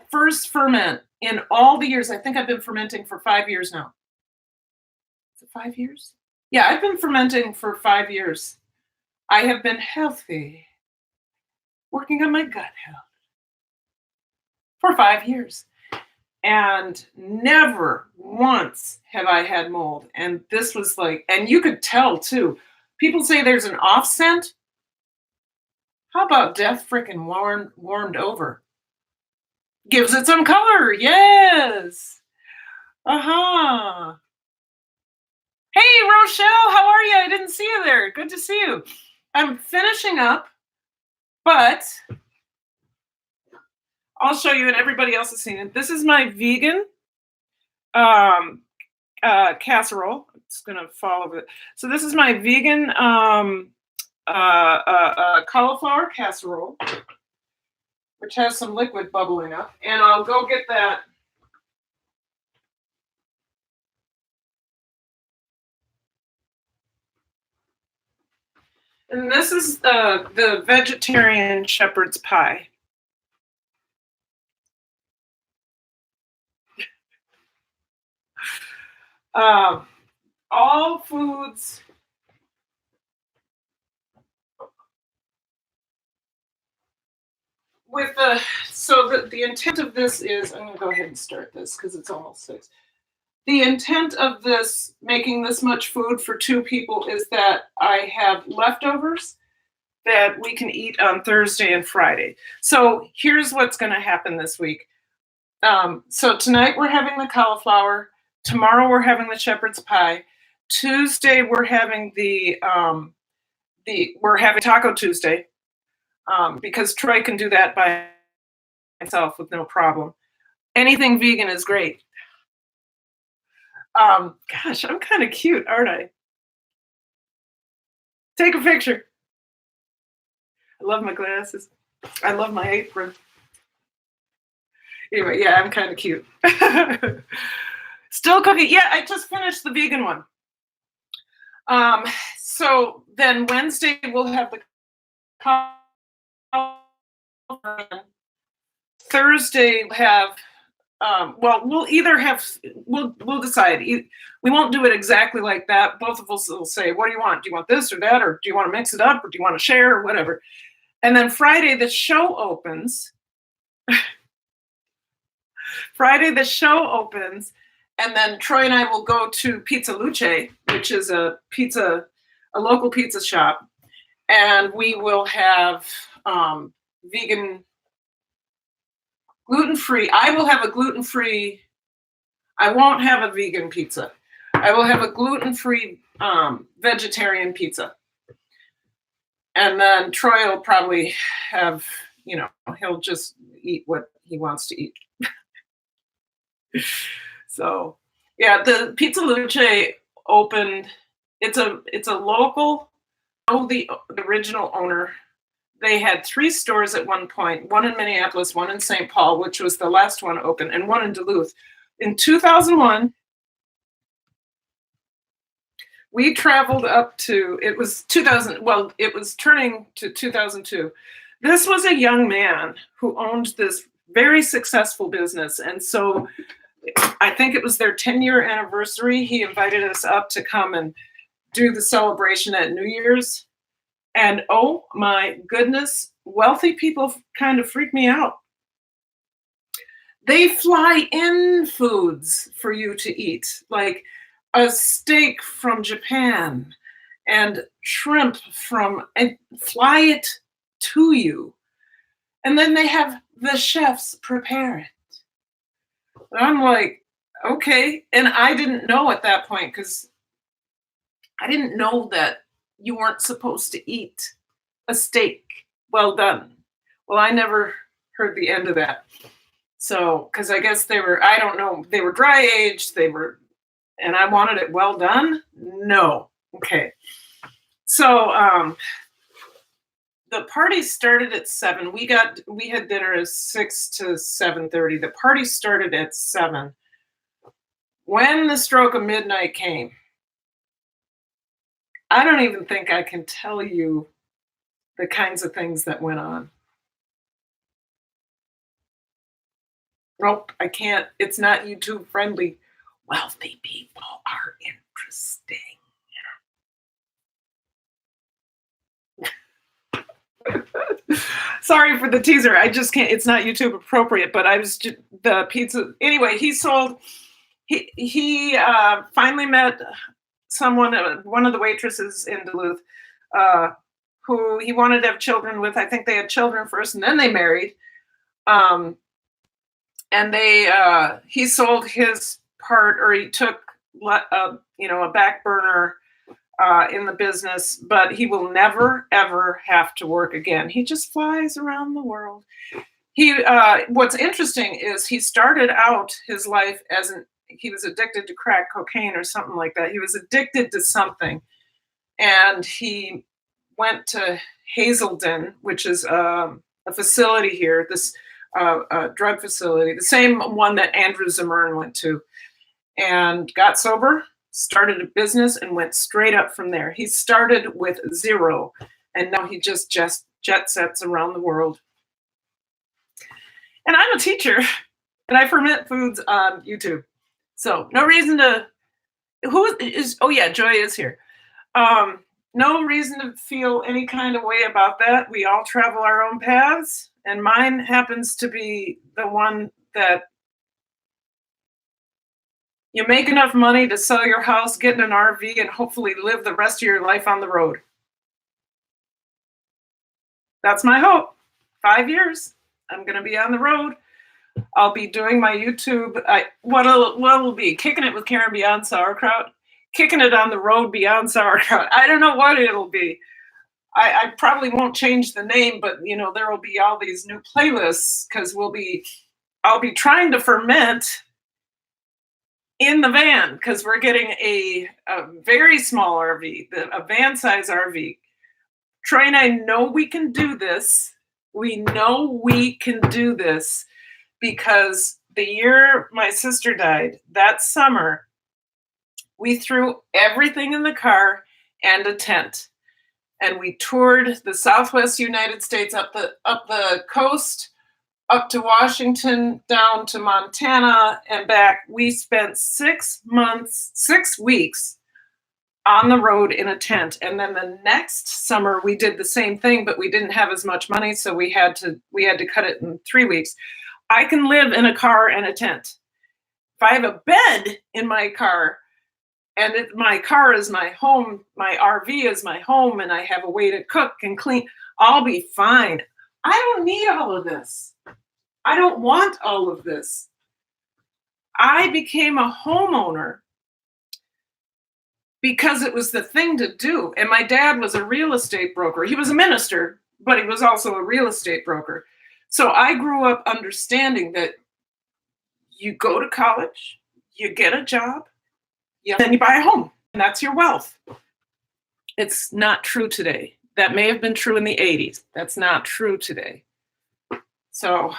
first ferment in all the years, I think I've been fermenting for 5 years now. Is it 5 years? Yeah, I've been fermenting for 5 years. I have been healthy. working on my gut health for 5 years. And never once have I had mold. And this was like, and you could tell too. People say there's an off scent. How about death freaking warmed over? Gives it some color. Yes. Uh-huh. Hey, Rochelle, how are you? I didn't see you there. Good to see you. I'm finishing up, but I'll show you, and everybody else has seen it. This is my vegan casserole. It's gonna fall over it. So this is my vegan cauliflower casserole, which has some liquid bubbling up, and I'll go get that. And this is the vegetarian shepherd's pie. All foods with the intent of this is, I'm going to go ahead and start this because it's almost 6. The intent of this, making this much food for 2 people, is that I have leftovers that we can eat on Thursday and Friday. So here's what's going to happen this week. So tonight we're having the cauliflower. Tomorrow we're having the shepherd's pie. Tuesday we're having we're having Taco Tuesday, because Troy can do that by himself with no problem. Anything vegan is great. Gosh, I'm kind of cute, aren't I? Take a picture. I love my glasses. I love my apron. Anyway, yeah, I'm kind of cute. Still cooking. Yeah, I just finished the vegan one. So then Wednesday we'll have the Thursday have we'll either have we'll decide. We won't do it exactly like that. Both of us will say, what do you want? Do you want this or that, or do you want to mix it up, or do you want to share, or whatever? And then Friday the show opens. And then Troy and I will go to Pizza Luce, which is a local pizza shop, and we will have vegan, gluten-free. I will have a gluten-free. I won't have a vegan pizza. I will have a gluten-free vegetarian pizza. And then Troy will probably have, he'll just eat what he wants to eat. So, yeah, the Pizza Luce opened. It's a local. The original owner. They had 3 stores at one point. One in Minneapolis, one in St. Paul, which was the last one open, and one in Duluth. In 2001, we traveled up to. It was 2000. Well, it was turning to 2002. This was a young man who owned this very successful business, and so. I think it was their 10-year anniversary. He invited us up to come and do the celebration at New Year's. And oh my goodness, wealthy people kind of freak me out. They fly in foods for you to eat, like a steak from Japan and shrimp and fly it to you. And then they have the chefs prepare it. And I'm like, okay. And I didn't know at that point, because I didn't know that you weren't supposed to eat a steak well done. Well, I never heard the end of that. So, because I guess they were, I don't know, they were dry aged, and I wanted it well done? No. Okay. So, the party started at 7. We had dinner at 6 to 7:30. The party started at 7. When the stroke of midnight came, I don't even think I can tell you the kinds of things that went on. Nope, I can't. It's not YouTube friendly. Wealthy people are interesting. So sorry for the teaser. I just can't. It's not YouTube appropriate. But I was just, the pizza. Anyway, he sold. He finally met someone, one of the waitresses in Duluth, who he wanted to have children with. I think they had children first, and then they married. And he sold his part, or he took a back burner in the business, but he will never ever have to work again. He just flies around the world. What's interesting is he started out his life he was addicted to crack cocaine or something like that. He was addicted to something, and he went to Hazelden, which is a facility here, this drug facility, the same one that Andrew Zimmern went to, and got sober, started a business, and went straight up from there. He started with zero, and now he just jet sets around the world. And I'm a teacher, and I ferment foods on YouTube. So no reason to, Joy is here. No reason to feel any kind of way about that. We all travel our own paths, and mine happens to be the one that you make enough money to sell your house, get in an RV, and hopefully live the rest of your life on the road. That's my hope. 5 years, I'm going to be on the road. I'll be doing my YouTube. What will be? Kicking it with Karen Beyond Sauerkraut. Kicking it on the road beyond sauerkraut. I don't know what it'll be. I probably won't change the name, but there will be all these new playlists because I'll be trying to ferment in the van because we're getting a very small RV, a van size RV. Troy and I know we can do this. We know we can do this because the year my sister died, that summer, we threw everything in the car and a tent. And we toured the Southwest United States up the coast, up to Washington, down to Montana, and back. We spent 6 weeks on the road in a tent. And then the next summer we did the same thing, but we didn't have as much money, so we had to cut it in 3 weeks. I can live in a car and a tent. If I have a bed in my car, and my car is my home, my RV is my home, and I have a way to cook and clean, I'll be fine. I don't need all of this. I don't want all of this. I became a homeowner because it was the thing to do. And my dad was a real estate broker. He was a minister, but he was also a real estate broker. So I grew up understanding that you go to college, you get a job, then you buy a home, and that's your wealth. It's not true today. That may have been true in the 80s. That's not true today. So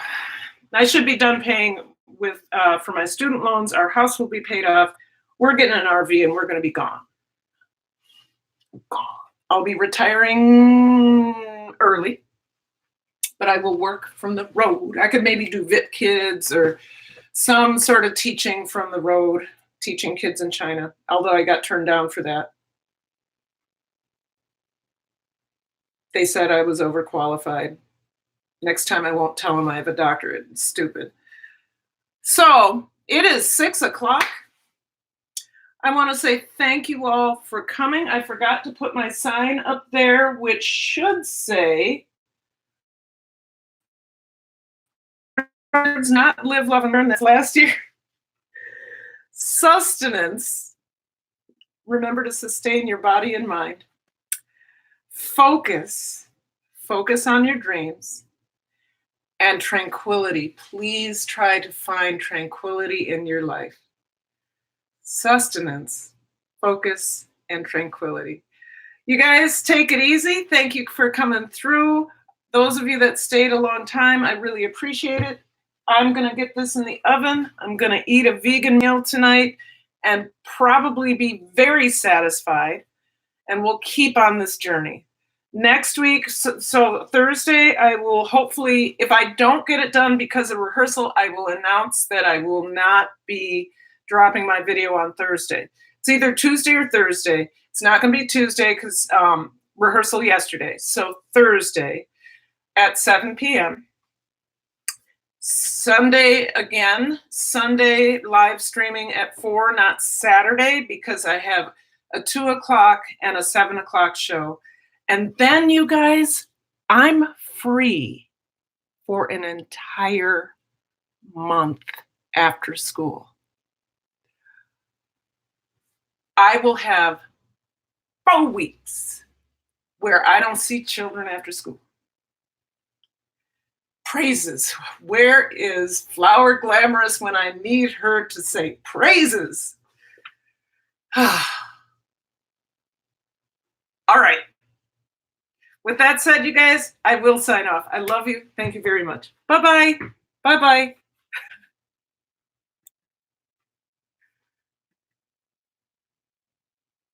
I should be done paying for my student loans. Our house will be paid off. We're getting an RV, and we're going to be gone. I'll be retiring early, but I will work from the road. I could maybe do VIP Kids or some sort of teaching from the road. Teaching kids in China, although I got turned down for that. They said I was overqualified. Next time I won't tell them I have a doctorate. It's stupid. So it is 6 o'clock. I want to say thank you all for coming. I forgot to put my sign up there, which should say, not live, love, and learn. That's last year. Sustenance, remember to sustain your body and mind. Focus on your dreams. And tranquility. Please try to find tranquility in your life. Sustenance, focus, and tranquility. You guys take it easy. Thank you for coming through. Those of you that stayed a long time, I really appreciate it. I'm going to get this in the oven. I'm going to eat a vegan meal tonight and probably be very satisfied. And we'll keep on this journey. Next week, so Thursday, I will hopefully, if I don't get it done because of rehearsal, I will announce that I will not be dropping my video on Thursday. It's either Tuesday or Thursday. It's not going to be Tuesday because rehearsal yesterday. So Thursday. at 7 p.m. Sunday again, Sunday live streaming at 4, not Saturday, because I have a 2 o'clock and a 7 o'clock show. And then, you guys, I'm free for an entire month after school. I will have 4 weeks where I don't see children after school. Praises. Where is Flower Glamorous when I need her to say praises? All right. With that said, you guys, I will sign off. I love you. Thank you very much. Bye-bye. Bye-bye.